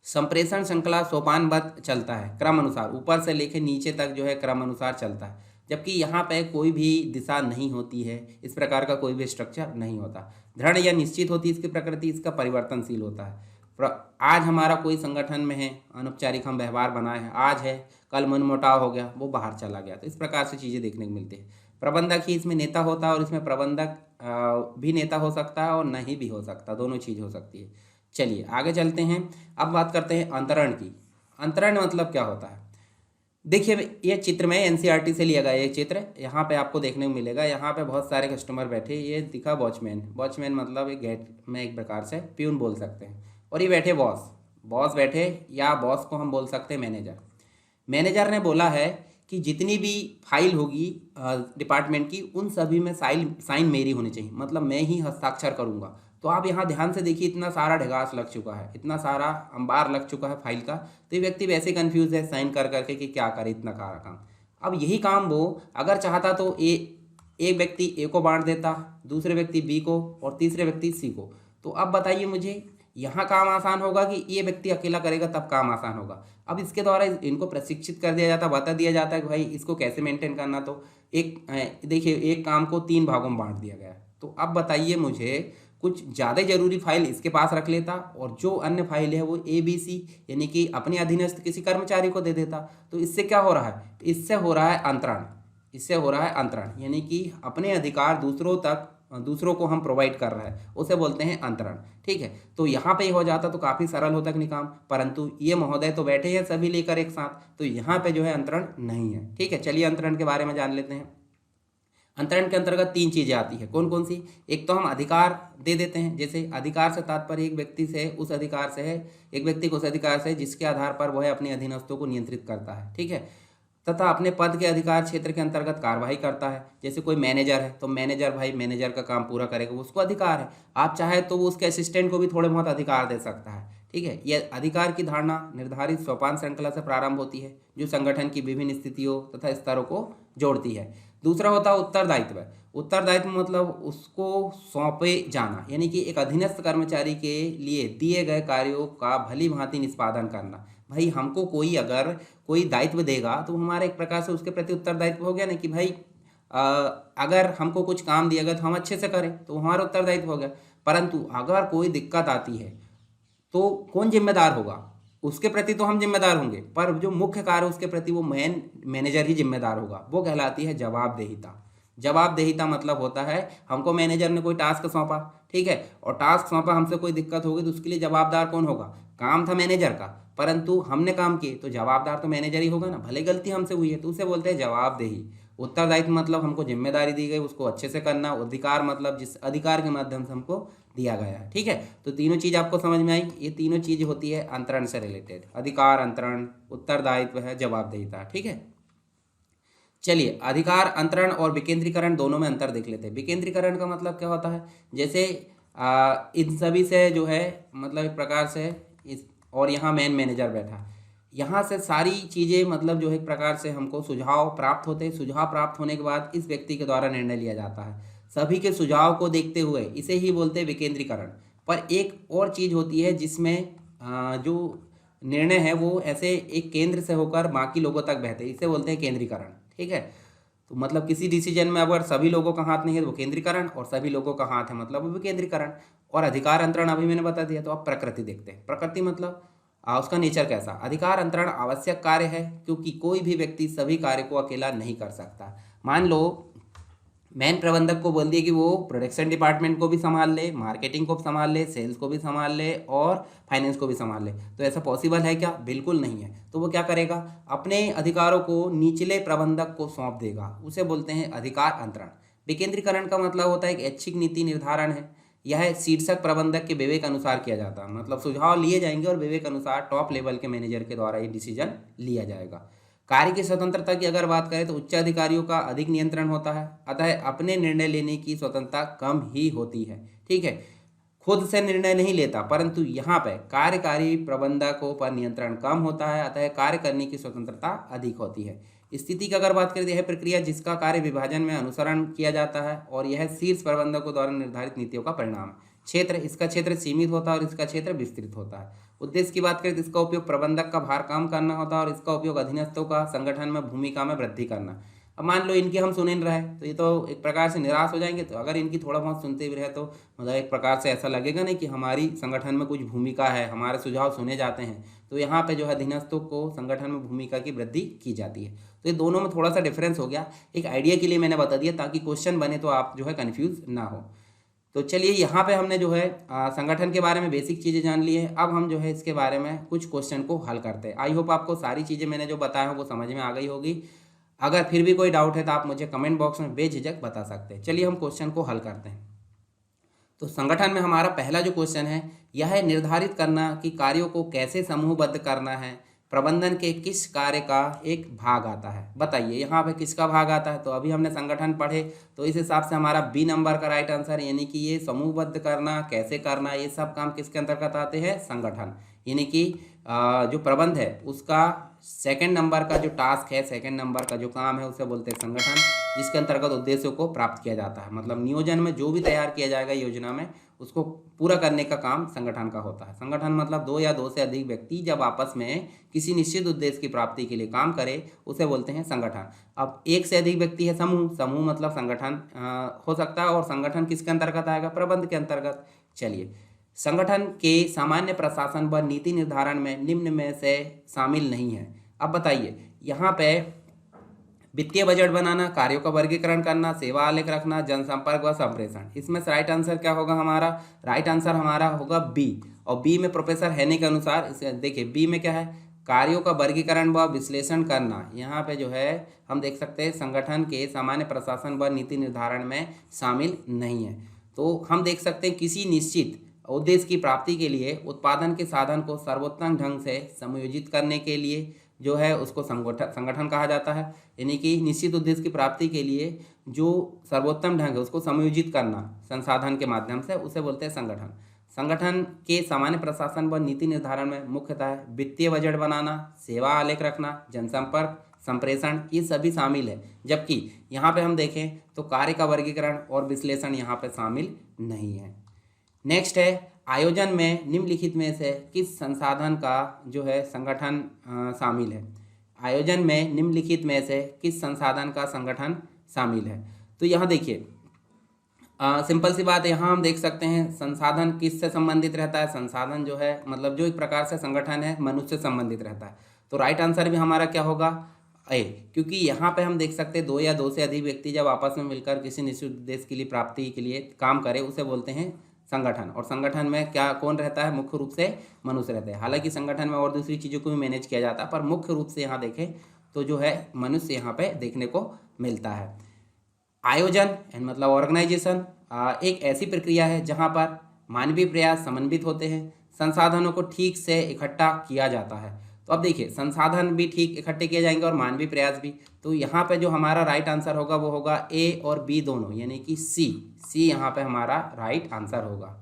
संप्रेषण श्रृंखला सोपानबद्ध चलता है, क्रम अनुसार ऊपर से लेकर नीचे तक जो है क्रम अनुसार चलता है, जबकि यहाँ पे कोई भी दिशा नहीं होती है, इस प्रकार का कोई भी स्ट्रक्चर नहीं होता। दृढ़ या निश्चित होती है इसकी प्रकृति, इसका परिवर्तनशील होता है। आज हमारा कोई संगठन में है, अनौपचारिक हम व्यवहार बनाए हैं, आज है कल मनमुटाव हो गया, वो बाहर चला गया, तो इस प्रकार से चीज़ें देखने को मिलती है। प्रबंधक ही इसमें नेता होता है, और इसमें प्रबंधक भी नेता हो सकता है और नहीं भी हो सकता, दोनों चीज़ हो सकती है। चलिए आगे चलते हैं, अब बात करते हैं अंतरण की। अंतरण मतलब क्या होता है? देखिए ये चित्र में एनसीईआरटी से लिया गया ये चित्र, यहाँ पे आपको देखने को मिलेगा। यहाँ पे बहुत सारे कस्टमर बैठे, ये दिखा वॉचमैन, वॉचमैन मतलब एक गेट में एक प्रकार से प्यून बोल सकते हैं, और ये बैठे बॉस, बॉस बैठे, या बॉस को हम बोल सकते हैं मैनेजर। मैनेजर ने बोला है कि जितनी भी फाइल होगी डिपार्टमेंट की, उन सभी में साइन मेरी होनी चाहिए, मतलब मैं ही हस्ताक्षर करूँगा। तो आप यहाँ ध्यान से देखिए, इतना सारा ढगास लग चुका है, इतना सारा अंबार लग चुका है फाइल का, तो ये व्यक्ति वैसे कंफ्यूज है साइन कर करके कि क्या करे इतना सारा काम। अब यही काम वो अगर चाहता तो एक व्यक्ति ए को बांट देता, दूसरे व्यक्ति बी को, और तीसरे व्यक्ति सी को। तो अब बताइए मुझे, यहाँ काम आसान होगा कि ये व्यक्ति अकेला करेगा तब काम आसान होगा? अब इसके द्वारा इनको प्रशिक्षित कर दिया जाता, बता दिया जाता है कि भाई इसको कैसे मेंटेन करना। तो देखिए एक काम को 3 भागों में बांट दिया गया। तो अब बताइए मुझे, कुछ ज़्यादा जरूरी फाइल इसके पास रख लेता, और जो अन्य फाइल है वो ABC यानी कि अपने अधीनस्थ किसी कर्मचारी को दे देता। तो इससे क्या हो रहा है? इससे हो रहा है अंतरण, इससे हो रहा है अंतरण, यानी कि अपने अधिकार दूसरों को हम प्रोवाइड कर रहे हैं, उसे बोलते हैं अंतरण। ठीक है, तो यहाँ पे हो जाता तो काफ़ी सरल होता कि नहीं काम, परंतु ये महोदय तो बैठे हैं सभी लेकर एक साथ, तो यहाँ पे जो है अंतरण नहीं है। ठीक है, चलिए अंतरण के बारे में जान लेते हैं। अंतरण के अंतर्गत 3 चीज़ें आती है, कौन कौन सी? एक तो हम अधिकार दे देते हैं, जैसे अधिकार से तात्पर्य एक व्यक्ति से उस अधिकार से है, एक व्यक्ति को उस अधिकार से जिसके आधार पर वह अपने अधीनस्थों को नियंत्रित करता है। ठीक है, तथा अपने पद के अधिकार क्षेत्र के अंतर्गत कार्रवाई करता है। जैसे कोई मैनेजर है तो मैनेजर भाई मैनेजर का काम पूरा करेगा, उसको अधिकार है। आप चाहे तो वो उसके असिस्टेंट को भी थोड़े बहुत अधिकार दे सकता है। ठीक है, यह अधिकार की धारणा निर्धारित सोपान श्रृंखला से प्रारंभ होती है, जो संगठन की विभिन्न स्थितियों तथा स्तरों को जोड़ती है। दूसरा होता है उत्तरदायित्व। उत्तरदायित्व मतलब उसको सौंपे जाना, यानी कि एक अधीनस्थ कर्मचारी के लिए दिए गए कार्यों का भली भांति निष्पादन करना। भाई हमको कोई अगर कोई दायित्व देगा तो हमारा एक प्रकार से उसके प्रति उत्तरदायित्व हो गया ना, कि भाई अगर हमको कुछ काम दिया गया तो हम अच्छे से करें, तो हमारा उत्तरदायित्व हो गया। परंतु अगर कोई दिक्कत आती है तो कौन जिम्मेदार होगा? उसके प्रति तो हम जिम्मेदार होंगे, पर जो मुख्य कार्य उसके प्रति वो मैनेजर ही जिम्मेदार होगा, वो कहलाती है जवाबदेहिता। जवाबदेहिता मतलब होता है हमको मैनेजर ने कोई टास्क सौंपा, ठीक है, और टास्क सौंपा, हमसे कोई दिक्कत होगी तो उसके लिए जवाबदार कौन होगा? काम था मैनेजर का, परंतु हमने काम किए तो जवाबदार तो मैनेजर ही होगा ना, भले गलती हमसे हुई है तो उसे बोलते हैं जवाबदेही। उत्तरदायित्व मतलब हमको जिम्मेदारी दी गई, उसको अच्छे से करना। अधिकार मतलब जिस अधिकार के माध्यम से हमको दिया गया है। ठीक है, तो तीनों चीज़ आपको समझ में आई। ये तीनों चीज़ होती है अंतरण से रिलेटेड, अधिकार, अंतरण, उत्तरदायित्व है, जवाबदेहिता। ठीक है, चलिए अधिकार, अंतरण और विकेंद्रीकरण दोनों में अंतर देख लेते हैं। विकेंद्रीकरण का मतलब क्या होता है? जैसे इन सभी से जो है मतलब एक प्रकार से और यहाँ मैनेजर बैठा, यहाँ से सारी चीज़ें मतलब जो है एक प्रकार से हमको सुझाव प्राप्त होते हैं। सुझाव प्राप्त होने के बाद इस व्यक्ति के द्वारा निर्णय लिया जाता है, सभी के सुझाव को देखते हुए, इसे ही बोलते हैं विकेंद्रीकरण। पर एक और चीज़ होती है जिसमें जो निर्णय है वो ऐसे एक केंद्र से होकर बाकी लोगों तक बहते हैं, इसे बोलते हैं केंद्रीकरण। ठीक है, तो मतलब किसी डिसीजन में अगर सभी लोगों का हाथ नहीं है तो वो केंद्रीकरण, और सभी लोगों का हाथ है मतलब वो विकेंद्रीकरण। और अधिकार अंतरण अभी मैंने बता दिया। तो अब प्रकृति देखते हैं। प्रकृति मतलब उसका नेचर कैसा। अधिकार अंतरण आवश्यक कार्य है, क्योंकि कोई भी व्यक्ति सभी कार्य को अकेला नहीं कर सकता। मान लो मेन प्रबंधक को बोल दिया कि वो प्रोडक्शन डिपार्टमेंट को भी संभाल ले, मार्केटिंग को भी संभाल ले, सेल्स को भी संभाल ले और फाइनेंस को भी संभाल ले, तो ऐसा पॉसिबल है क्या? बिल्कुल नहीं है। तो वो क्या करेगा? अपने अधिकारों को निचले प्रबंधक को सौंप देगा, उसे बोलते हैं अधिकार अंतरण। विकेंद्रीकरण का मतलब होता है एक ऐच्छिक नीति निर्धारण है। यह शीर्षक प्रबंधक के विवेक अनुसार किया जाता है, मतलब सुझाव लिए जाएंगे और विवेक अनुसार टॉप लेवल के मैनेजर के द्वारा ये डिसीजन लिया जाएगा। कार्य की स्वतंत्रता की अगर बात करें तो उच्च अधिकारियों का अधिक नियंत्रण होता है, अतः अपने निर्णय लेने की स्वतंत्रता कम ही होती है। ठीक है, खुद से निर्णय नहीं लेता, परंतु यहाँ पे कार्यकारी प्रबंधकों पर नियंत्रण कम होता है, अतः कार्य करने की स्वतंत्रता अधिक होती है। स्थिति की अगर बात करें तो यह प्रक्रिया जिसका कार्य विभाजन में अनुसरण किया जाता है और यह शीर्ष प्रबंधकों द्वारा निर्धारित नीतियों का परिणाम है। क्षेत्र, इसका क्षेत्र सीमित होता है और इसका क्षेत्र विस्तृत होता है। उद्देश्य की बात करें तो इसका उपयोग प्रबंधक का भार कम करना होता है और इसका उपयोग अधीनस्थों का संगठन में भूमिका में वृद्धि करना। अब मान लो इनकी हम सुन रहे तो ये तो एक प्रकार से निराश हो जाएंगे। तो अगर इनकी थोड़ा बहुत सुनते भी रहे तो मतलब एक प्रकार से ऐसा लगेगा नहीं कि हमारी संगठन में कुछ भूमिका है, हमारे सुझाव सुने जाते हैं। तो यहाँ पे जो है अधीनस्थों को संगठन में भूमिका की वृद्धि की जाती है। तो ये दोनों में थोड़ा सा डिफरेंस हो गया। एक आइडिया के लिए मैंने बता दिया ताकि क्वेश्चन बने तो आप जो है कन्फ्यूज ना हो। तो चलिए यहाँ पे हमने जो है संगठन के बारे में बेसिक चीज़ें जान ली है। अब हम जो है इसके बारे में कुछ क्वेश्चन को हल करते हैं। आई होप आपको सारी चीज़ें मैंने जो बताया है वो समझ में आ गई होगी। अगर फिर भी कोई डाउट है तो आप मुझे कमेंट बॉक्स में बेझिझक बता सकते हैं। चलिए हम क्वेश्चन को हल करते हैं। तो संगठन में हमारा पहला जो क्वेश्चन है यह है निर्धारित करना कि कार्यों को कैसे समूहबद्ध करना है। प्रबंधन के किस कार्य का एक भाग आता है? बताइए यहाँ पे किसका भाग आता है। तो अभी हमने संगठन पढ़े तो इस हिसाब से हमारा बी नंबर का राइट आंसर, यानी कि ये समूहबद्ध करना, कैसे करना, ये सब काम किसके अंतर्गत आते हैं? संगठन। यानी कि जो प्रबंध है उसका सेकंड नंबर का जो टास्क है, सेकंड नंबर का जो काम है उसे बोलते हैं संगठन, जिसके अंतर्गत उद्देश्यों को प्राप्त किया जाता है। मतलब नियोजन में जो भी तैयार किया जाएगा योजना में उसको पूरा करने का काम संगठन का होता है। संगठन मतलब दो या दो से अधिक व्यक्ति जब आपस में किसी निश्चित उद्देश्य की प्राप्ति के लिए काम करे उसे बोलते हैं संगठन। अब एक से अधिक व्यक्ति है समूह, समूह मतलब संगठन हो सकता है। और संगठन किसके अंतर्गत आएगा? प्रबंध के अंतर्गत। चलिए, संगठन के सामान्य प्रशासन व नीति निर्धारण में निम्न में से शामिल नहीं है। अब बताइए यहाँ पे वित्तीय बजट बनाना, कार्यों का वर्गीकरण करना, सेवा आलेख रखना, जनसंपर्क व संप्रेषण। इसमें से राइट आंसर क्या होगा हमारा? राइट आंसर हमारा होगा बी। और बी में प्रोफेसर हैने के अनुसार देखिए बी में क्या है? कार्यों का वर्गीकरण व विश्लेषण करना। यहाँ पे जो है हम देख सकते हैं संगठन के सामान्य प्रशासन व नीति निर्धारण में शामिल नहीं है। तो हम देख सकते हैं किसी निश्चित उद्देश्य की प्राप्ति के लिए उत्पादन के साधन को सर्वोत्तम ढंग से समायोजित करने के लिए जो है उसको संगठन कहा जाता है। यानी कि निश्चित उद्देश्य की प्राप्ति के लिए जो सर्वोत्तम ढंग है उसको समायोजित करना संसाधन के माध्यम से, उसे बोलते हैं संगठन। संगठन के सामान्य प्रशासन व नीति निर्धारण में मुख्यतः वित्तीय बजट बनाना, सेवा आलेख रखना, जनसंपर्क, संप्रेषण, ये सभी शामिल है। जबकि यहाँ पे हम देखें तो कार्य का वर्गीकरण और विश्लेषण यहाँ पे शामिल नहीं है। नेक्स्ट है आयोजन में निम्नलिखित में से किस संसाधन का जो है संगठन शामिल है? आयोजन में निम्नलिखित में से किस संसाधन का संगठन शामिल है? तो यहाँ देखिए सिंपल सी बात है, यहाँ हम देख सकते हैं संसाधन किससे संबंधित रहता है? संसाधन जो है मतलब जो एक प्रकार से संगठन है मनुष्य से संबंधित रहता है। तो राइट आंसर भी हमारा क्या होगा? ए, क्योंकि यहाँ पे हम देख सकते हैं दो या दो से अधिक व्यक्ति जब आपस में मिलकर किसी निश्चित उद्देश्य के लिए प्राप्ति के लिए काम करे उसे बोलते हैं संगठन। और संगठन में क्या कौन रहता है? मुख्य रूप से मनुष्य रहते हैं। हालांकि संगठन में और दूसरी चीज़ों को भी मैनेज किया जाता है, पर मुख्य रूप से यहाँ देखें तो जो है मनुष्य यहाँ पे देखने को मिलता है। आयोजन मतलब ऑर्गेनाइजेशन एक ऐसी प्रक्रिया है जहाँ पर मानवीय प्रयास समन्वित होते हैं, संसाधनों को ठीक से इकट्ठा किया जाता है। तो अब देखिए संसाधन भी ठीक इकट्ठे किए जाएंगे और मानवीय प्रयास भी। तो यहाँ पे जो हमारा राइट आंसर होगा वो होगा ए और बी दोनों, यानी कि सी यहाँ पे हमारा राइट आंसर होगा।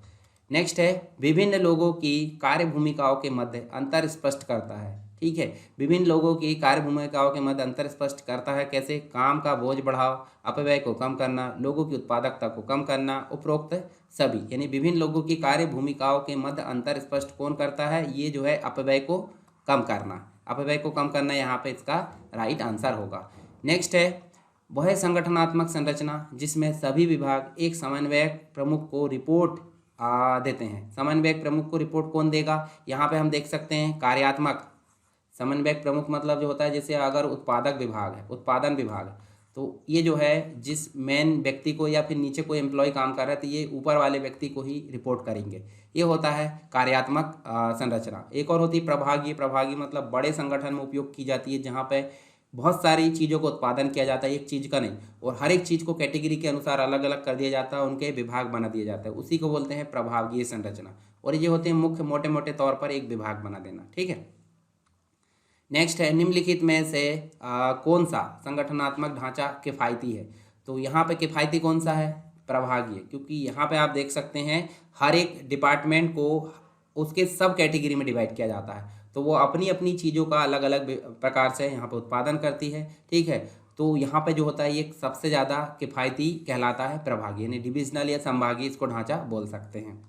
नेक्स्ट है विभिन्न लोगों की कार्य भूमिकाओं के मध्य अंतर स्पष्ट करता है। ठीक है, विभिन्न लोगों की कार्य भूमिकाओं के मध्य अंतर स्पष्ट करता है। कैसे? काम का बोझ बढ़ाव, अपव्यय को कम करना, लोगों की उत्पादकता को कम करना, उपरोक्त सभी। यानी विभिन्न लोगों की कार्य भूमिकाओं के मध्य अंतर स्पष्ट कौन करता है? ये जो है अपव्यय को कम करना। अपव्यय को कम करना यहाँ पे इसका राइट आंसर होगा। नेक्स्ट है वह संगठनात्मक संरचना जिसमें सभी विभाग एक समन्वयक प्रमुख को रिपोर्ट देते हैं। समन्वयक प्रमुख को रिपोर्ट कौन देगा? यहाँ पे हम देख सकते हैं कार्यात्मक समन्वयक प्रमुख मतलब जो होता है, जैसे अगर उत्पादक विभाग है, उत्पादन विभाग है, तो ये जो है जिस मेन व्यक्ति को या फिर नीचे कोई एम्प्लॉय काम कर रहा है तो ये ऊपर वाले व्यक्ति को ही रिपोर्ट करेंगे। ये होता है कार्यात्मक संरचना। एक और होती है प्रभागीय। प्रभागीय मतलब बड़े संगठन में उपयोग की जाती है, जहाँ पे बहुत सारी चीज़ों को उत्पादन किया जाता है, एक चीज़ का नहीं, और हर एक चीज़ को कैटेगरी के अनुसार अलग अलग कर दिया जाता है, उनके विभाग बना दिया जाता है, उसी को बोलते हैं प्रभागीय संरचना। और ये होते हैं मुख्य मोटे मोटे तौर पर एक विभाग बना देना। ठीक है। नेक्स्ट है निम्नलिखित में से कौन सा संगठनात्मक ढांचा किफ़ायती है? तो यहाँ पे किफ़ायती कौन सा है? प्रभागीय, क्योंकि यहाँ पे आप देख सकते हैं हर एक डिपार्टमेंट को उसके सब कैटेगरी में डिवाइड किया जाता है, तो वो अपनी अपनी चीज़ों का अलग अलग प्रकार से यहाँ पे उत्पादन करती है। ठीक है, तो यहाँ पे जो होता है ये सबसे ज़्यादा किफ़ायती कहलाता है प्रभागीय, यानी डिविजनल या संभागीय इसको ढांचा बोल सकते हैं।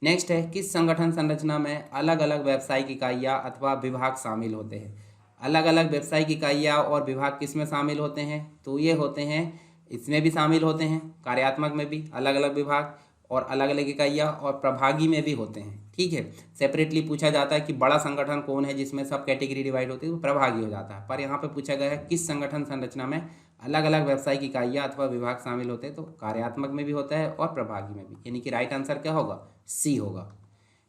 नेक्स्ट है किस संगठन संरचना में अलग अलग व्यावसायिक इकाइयाँ अथवा विभाग शामिल होते हैं? अलग अलग व्यावसायिक इकाइयाँ और विभाग किस में शामिल होते हैं? तो ये होते हैं, इसमें भी शामिल होते हैं, कार्यात्मक में भी अलग अलग विभाग और अलग अलग इकाइयाँ, और प्रभागी में भी होते हैं। ठीक है, सेपरेटली पूछा जाता है कि बड़ा संगठन कौन है जिसमें सब कैटेगरी डिवाइड होती है, तो प्रभागी हो जाता है। पर यहाँ पे पूछा गया है किस संगठन संरचना में अलग अलग व्यावसायिक इकाइयाँ अथवा विभाग शामिल होते हैं, तो कार्यात्मक में भी होता है और प्रभागी में भी, यानी कि राइट आंसर क्या होगा? सी होगा।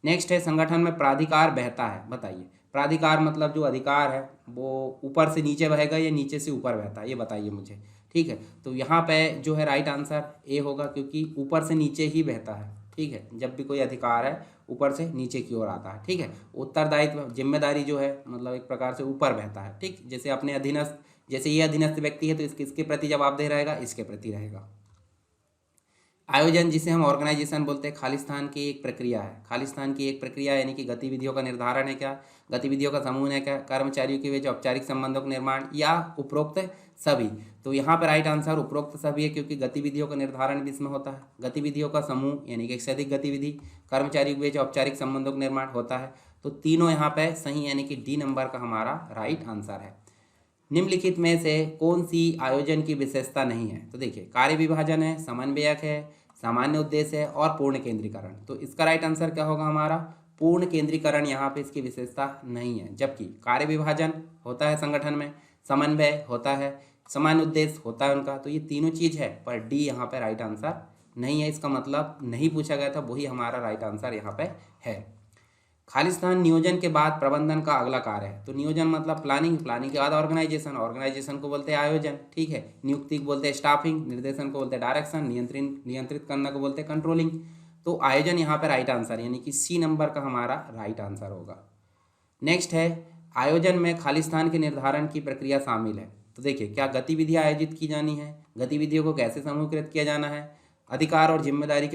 नेक्स्ट है संगठन में प्राधिकार बहता है, बताइए। प्राधिकार मतलब जो अधिकार है वो ऊपर से नीचे बहेगा या नीचे से ऊपर बहता है, ये बताइए मुझे। ठीक है, तो यहाँ पे जो है राइट आंसर ए होगा, क्योंकि ऊपर से नीचे ही बहता है। ठीक है, जब भी कोई अधिकार है ऊपर से नीचे की ओर आता है। ठीक है, उत्तरदायित्व जिम्मेदारी जो है मतलब एक प्रकार से ऊपर बहता है। ठीक, जैसे अपने अधीनस्थ, जैसे ये अधीनस्थ व्यक्ति है तो इसके प्रति जवाबदेह रहेगा, इसके प्रति रहेगा। आयोजन जिसे हम ऑर्गेनाइजेशन बोलते हैं, खालिस्तान की एक प्रक्रिया है। खालिस्तान की एक प्रक्रिया यानी कि गतिविधियों का निर्धारण है क्या? गतिविधियों का समूह है क्या? कर्मचारियों के बीच औपचारिक संबंधों का निर्माण, या उपरोक्त सभी? तो यहाँ पर राइट आंसर उपरोक्त सभी है, क्योंकि गतिविधियों का निर्धारण भी इसमें होता है। गतिविधियों का समूह यानी कि एक से अधिक गतिविधि, कर्मचारियों के बीच औपचारिक संबंधों का निर्माण होता है। तो तीनों यहाँ पे सही, यानी कि डी नंबर का हमारा राइट आंसर है। निम्नलिखित में से कौन सी आयोजन की विशेषता नहीं है? तो देखिए कार्य विभाजन है, समन्वयक है, सामान्य उद्देश्य है और पूर्ण केंद्रीकरण। तो इसका राइट आंसर क्या होगा हमारा? पूर्ण केंद्रीकरण यहाँ पे इसकी विशेषता नहीं है। जबकि कार्य विभाजन होता है संगठन में, समन्वय होता है, सामान्य उद्देश्य होता है उनका, तो ये तीनों चीज़ है, पर डी यहाँ पे राइट आंसर नहीं है। इसका मतलब नहीं पूछा गया था, वही हमारा राइट आंसर यहाँ पे है। खालिस्तान नियोजन के बाद प्रबंधन का अगला कार्य है। तो नियोजन मतलब प्लानिंग, प्लानिंग के बाद ऑर्गेनाइजेशन, ऑर्गेनाइजेशन को बोलते हैं आयोजन। ठीक है, नियुक्ति को बोलते हैं स्टाफिंग, निर्देशन को बोलते हैं डायरेक्शन, नियंत्रित करना को बोलते हैं कंट्रोलिंग। तो आयोजन यहाँ पर राइट आंसर, यानी कि सी नंबर का हमारा राइट आंसर होगा। नेक्स्ट है आयोजन में खालिस्तान के निर्धारण की प्रक्रिया शामिल है। तो देखिए क्या गतिविधियाँ आयोजित की जानी है, गतिविधियों को कैसे समूहीकृत किया जाना है, अधिकार और जिम्मेदारी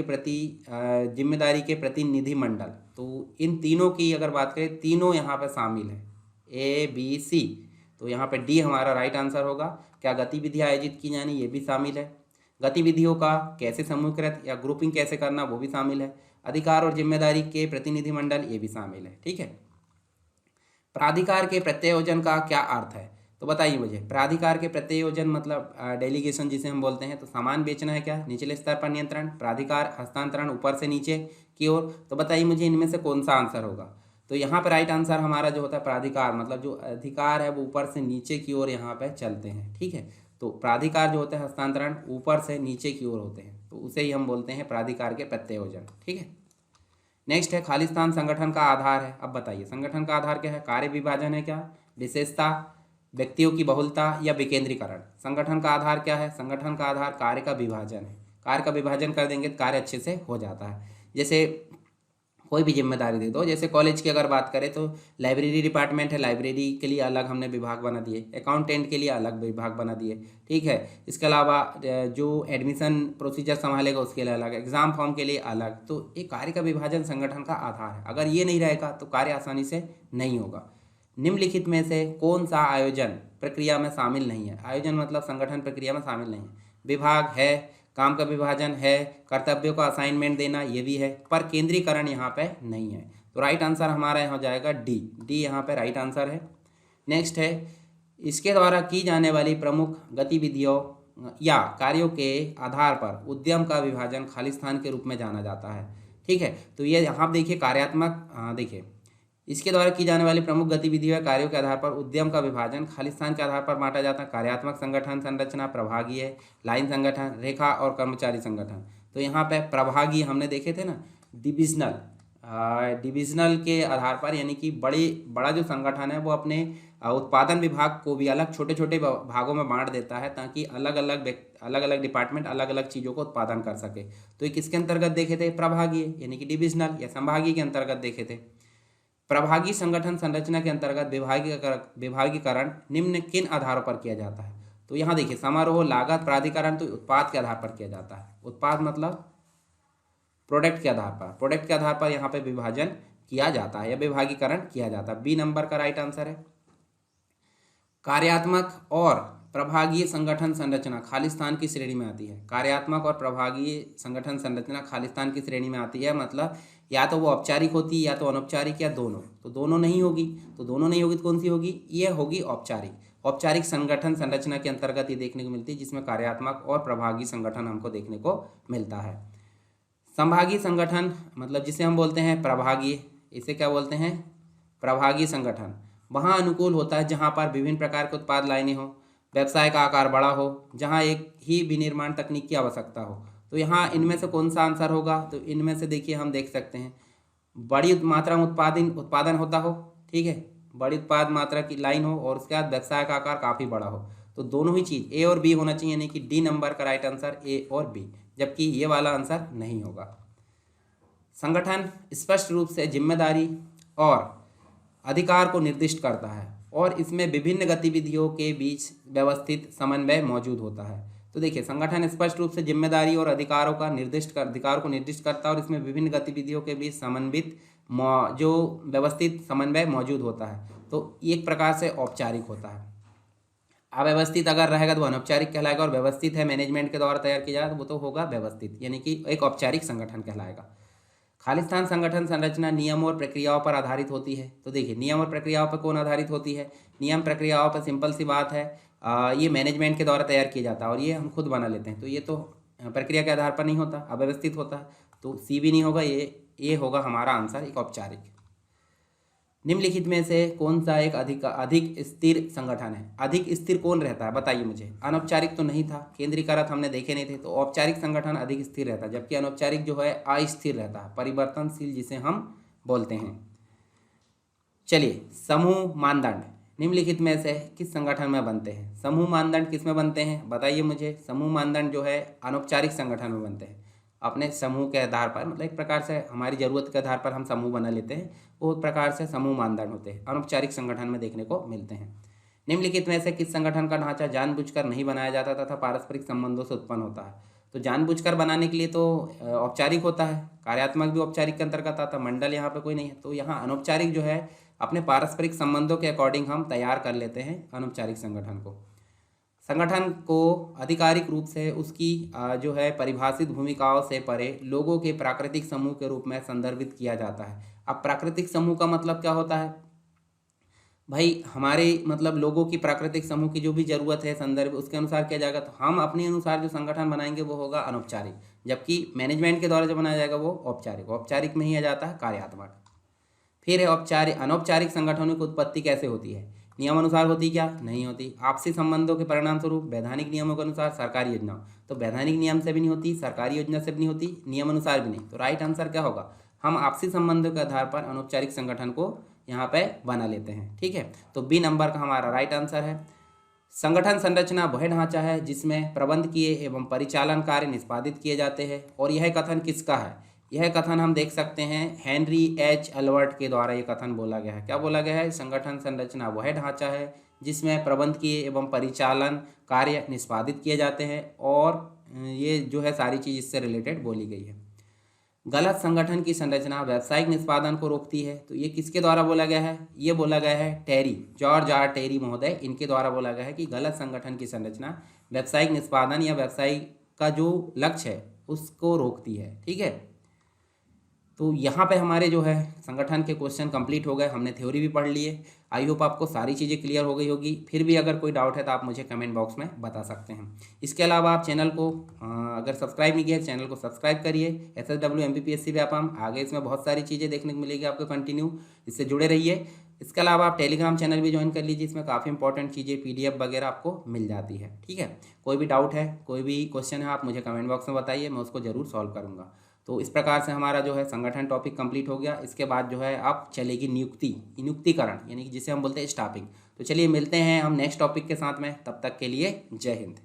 के प्रतिनिधिमंडल। तो इन तीनों की अगर बात करें, तीनों यहाँ पर शामिल है, ए बी सी। तो यहाँ पे डी हमारा राइट आंसर होगा। क्या गतिविधियाँ आयोजित की जानी, ये भी शामिल है। गतिविधियों का कैसे समूहीकृत या ग्रुपिंग कैसे करना, वो भी शामिल है। अधिकार और जिम्मेदारी के प्रतिनिधिमंडल, ये भी शामिल है। ठीक है, प्राधिकार के प्रत्यायोजन का क्या अर्थ है? तो बताइए मुझे। प्राधिकार के प्रत्यायोजन मतलब डेलीगेशन जिसे हम बोलते हैं। तो सामान बेचना है क्या? निचले स्तर पर नियंत्रण। प्राधिकार हस्तांतरण ऊपर से नीचे की ओर। तो बताइए मुझे इनमें से कौन सा आंसर होगा? तो यहाँ पर राइट आंसर हमारा जो होता है प्राधिकार मतलब जो अधिकार है वो ऊपर से नीचे की ओर यहाँ पे चलते हैं। ठीक है, तो प्राधिकार जो होते हैं हस्तांतरण ऊपर से नीचे की ओर होते हैं, तो उसे ही हम बोलते हैं प्राधिकार के प्रत्यायोजन। ठीक है, नेक्स्ट है खालिस्तान संगठन का आधार है। अब बताइए संगठन का आधार क्या है? कार्य विभाजन है क्या, विशेषता, व्यक्तियों की बहुलता या विकेंद्रीकरण? संगठन का आधार क्या है? संगठन का आधार कार्य का विभाजन है। कार्य का विभाजन कर देंगे तो कार्य अच्छे से हो जाता है। जैसे कोई भी जिम्मेदारी दे दो, जैसे कॉलेज की अगर बात करें तो लाइब्रेरी डिपार्टमेंट है, लाइब्रेरी के लिए अलग हमने विभाग बना दिए, अकाउंटेंट के लिए अलग विभाग बना दिए। ठीक है, इसके अलावा जो एडमिशन प्रोसीजर संभालेगा उसके लिए अलग, एग्जाम फॉर्म के लिए अलग। तो ये कार्य का विभाजन संगठन का आधार है। अगर ये नहीं रहेगा तो कार्य आसानी से नहीं होगा। निम्नलिखित में से कौन सा आयोजन प्रक्रिया में शामिल नहीं है? आयोजन मतलब संगठन प्रक्रिया में शामिल नहीं है। विभाग है, काम का विभाजन है, कर्तव्यों का असाइनमेंट देना ये भी है, पर केंद्रीकरण यहाँ पे नहीं है। तो राइट आंसर हमारा यहाँ हो जाएगा डी। डी यहाँ पे राइट आंसर है। नेक्स्ट है, इसके द्वारा की जाने वाली प्रमुख गतिविधियों या कार्यों के आधार पर उद्यम का विभाजन खालिस्तान के रूप में जाना जाता है। ठीक है, तो ये यहाँ देखिए कार्यात्मक, देखिए इसके द्वारा की जाने वाली प्रमुख गतिविधियों या कार्यों के आधार पर उद्यम का विभाजन खालिस्तान के आधार पर बांटा जाता है। कार्यात्मक संगठन संरचना, प्रभागीय, लाइन संगठन, रेखा और कर्मचारी संगठन। तो यहाँ पे प्रभागीय हमने देखे थे ना, डिविजनल, डिविजनल के आधार पर, यानी कि बड़ा जो संगठन है वो अपने उत्पादन विभाग को भी अलग छोटे छोटे भागों में बांट देता है, ताकि अलग अलग डिपार्टमेंट अलग अलग चीज़ों को उत्पादन कर सके। तो ये किसके अंतर्गत देखे थे? प्रभागीय यानी कि डिविजनल या संभागीय के अंतर्गत देखे थे। प्रभागीय संगठन संरचना के अंतर्गत विभागीकरण निम्न किन आधारों पर किया जाता है? तो यहाँ देखिए समारोह, लागत, प्राधिकरण, तो उत्पाद के आधार पर किया जाता है। उत्पाद मतलब प्रोडक्ट के आधार पर, प्रोडक्ट के आधार पर यहाँ पे विभाजन किया जाता है या विभागीकरण किया जाता है। बी नंबर का राइट आंसर है। कार्यात्मक और प्रभागीय संगठन संरचना खालिस्तान की श्रेणी में आती है। कार्यात्मक और प्रभागीय संगठन संरचना खालिस्तान की श्रेणी में आती है, मतलब या तो वो औपचारिक होती है या तो अनौपचारिक या दोनों। तो दोनों नहीं होगी, तो कौन सी होगी? ये होगी औपचारिक। औपचारिक संगठन संरचना के अंतर्गत ये देखने को मिलती है, जिसमें कार्यात्मक और प्रभागीय संगठन हमको देखने को मिलता है। संभागीय संगठन मतलब जिसे हम बोलते हैं प्रभागीय, इसे क्या बोलते हैं? प्रभागीय संगठन। वहाँ अनुकूल होता है जहाँ पर विभिन्न प्रकार के उत्पाद लाइनें हो, व्यवसाय का आकार बड़ा हो, जहाँ एक ही विनिर्माण तकनीक की आवश्यकता हो। तो यहाँ इनमें से कौन सा आंसर होगा? तो इनमें से देखिए हम देख सकते हैं, बड़ी मात्रा में उत्पादन होता हो, ठीक है, बड़ी उत्पाद मात्रा की लाइन हो और उसके बाद व्यवसाय का आकार काफ़ी बड़ा हो। तो दोनों ही चीज़ ए और बी होना चाहिए, यानी कि डी नंबर का राइट आंसर ए और बी, जबकि ये वाला आंसर नहीं होगा। संगठन स्पष्ट रूप से जिम्मेदारी और अधिकार को निर्दिष्ट करता है और इसमें विभिन्न गतिविधियों के बीच व्यवस्थित समन्वय मौजूद होता है। तो देखिए संगठन स्पष्ट रूप से जिम्मेदारी और अधिकारों को निर्दिष्ट करता है और इसमें विभिन्न गतिविधियों के बीच समन्वित जो व्यवस्थित समन्वय मौजूद होता है। तो एक प्रकार से औपचारिक होता है। अव्यवस्थित अगर रहेगा तो अनौपचारिक कहलाएगा, और व्यवस्थित है मैनेजमेंट के द्वारा तैयार किया जाए तो वो तो होगा व्यवस्थित, यानी कि एक औपचारिक संगठन कहलाएगा। खालिस्तान संगठन संरचना नियम और प्रक्रियाओं पर आधारित होती है। तो देखिए नियम और प्रक्रियाओं पर कौन आधारित होती है? नियम प्रक्रियाओं पर सिंपल सी बात है, ये मैनेजमेंट के द्वारा तैयार किया जाता है और ये हम खुद बना लेते हैं। तो ये तो प्रक्रिया के आधार पर नहीं होता, अव्यवस्थित होता है। तो सी भी नहीं होगा, ये होगा हमारा आंसर, एक औपचारिक। निम्नलिखित में से कौन सा एक अधिक स्थिर संगठन है? अधिक स्थिर कौन रहता है बताइए मुझे। अनौपचारिक तो नहीं था, केंद्रीकृत हमने देखे नहीं थे, तो औपचारिक संगठन अधिक स्थिर रहता है, जबकि अनौपचारिक जो है अस्थिर रहता है, परिवर्तनशील जिसे हम बोलते हैं। चलिए, समूह मानदंड निम्नलिखित में से किस संगठन में बनते हैं? समूह मानदंड किस में बनते हैं बताइए मुझे। समूह मानदंड जो है अनौपचारिक संगठन में बनते हैं, अपने समूह के आधार पर, मतलब एक प्रकार से हमारी ज़रूरत के आधार पर हम समूह बना लेते हैं, वो एक प्रकार से समूह मानदंड होते हैं, अनौपचारिक संगठन में देखने को मिलते हैं। निम्नलिखित में से किस संगठन का ढांचा जानबूझकर नहीं बनाया जाता तथा पारस्परिक संबंधों से उत्पन्न होता है? तो जानबूझकर बनाने के लिए तो औपचारिक होता है, कार्यात्मक भी औपचारिक के अंतर्गत आता है, मंडल यहाँ पे कोई नहीं है। तो यहाँ अनौपचारिक जो है अपने पारस्परिक संबंधों के अकॉर्डिंग हम तैयार कर लेते हैं अनौपचारिक संगठन को। संगठन को आधिकारिक रूप से उसकी जो है परिभाषित भूमिकाओं से परे लोगों के प्राकृतिक समूह के रूप में संदर्भित किया जाता है। अब प्राकृतिक समूह का मतलब क्या होता है भाई? हमारे मतलब लोगों की प्राकृतिक समूह की जो भी जरूरत है संदर्भ उसके अनुसार किया जाएगा। तो हम अपने अनुसार जो संगठन बनाएंगे वो होगा अनौपचारिक, जबकि मैनेजमेंट के द्वारा जो बनाया जाएगा वो औपचारिक। औपचारिक में ही आ जाता है कार्यात्मक। फिर है औपचारिक। अनौपचारिक संगठनों की उत्पत्ति कैसे होती है? नियम अनुसार होती क्या? नहीं होती। आपसी संबंधों के परिणाम स्वरूप वैधानिक नियमों के अनुसार सरकारी योजना, तो वैधानिक नियम से भी नहीं होती, सरकारी योजना से भी नहीं होती, नियम अनुसार भी नहीं। तो राइट आंसर क्या होगा? हम आपसी संबंधों के आधार पर अनौपचारिक संगठन को यहाँ पे बना लेते हैं। ठीक है, तो बी नंबर का हमारा राइट आंसर है। संगठन संरचना वह ढांचा है जिसमें प्रबंधकीय एवं परिचालन कार्य निष्पादित किए जाते हैं। और यह कथन किसका है? यह कथन हम देख सकते हैं हेनरी एच एल्बर्ट के द्वारा ये कथन बोला गया है। क्या बोला गया है? संगठन संरचना वह ढांचा है जिसमें प्रबंधकीय एवं परिचालन कार्य निष्पादित किए जाते हैं, और ये जो है सारी चीज़ इससे रिलेटेड बोली गई है। गलत संगठन की संरचना व्यावसायिक निष्पादन को रोकती है। तो ये किसके द्वारा बोला गया है? ये बोला गया है टेरी, जॉर्ज आर टेरी महोदय, इनके द्वारा बोला गया है कि गलत संगठन की संरचना व्यावसायिक निष्पादन या व्यवसाय का जो लक्ष्य है उसको रोकती है। ठीक है, तो यहाँ पे हमारे जो है संगठन के क्वेश्चन कंप्लीट हो गए, हमने थ्योरी भी पढ़ लिए। आई होप आपको सारी चीज़ें क्लियर हो गई होगी। फिर भी अगर कोई डाउट है तो आप मुझे कमेंट बॉक्स में बता सकते हैं। इसके अलावा आप चैनल को अगर सब्सक्राइब नहीं किया चैनल को सब्सक्राइब करिए। SSW MPPSC व्यापम, आगे इसमें बहुत सारी चीज़ें देखने को मिलेगी आपको कंटिन्यू, इससे जुड़े रहिए। इसके अलावा आप टेलीग्राम चैनल भी ज्वाइन कर लीजिए, इसमें काफ़ी इंपॉर्टेंट चीज़ें PDF वगैरह आपको मिल जाती है। ठीक है, कोई भी डाउट है, कोई भी क्वेश्चन है, आप मुझे कमेंट बॉक्स में बताइए, मैं उसको ज़रूर सॉल्व करूँगा। तो इस प्रकार से हमारा जो है संगठन टॉपिक कंप्लीट हो गया। इसके बाद जो है अब चलेगी नियुक्तिकरण, यानी कि जिसे हम बोलते हैं स्टाफिंग। तो चलिए मिलते हैं हम नेक्स्ट टॉपिक के साथ में, तब तक के लिए जय हिंद।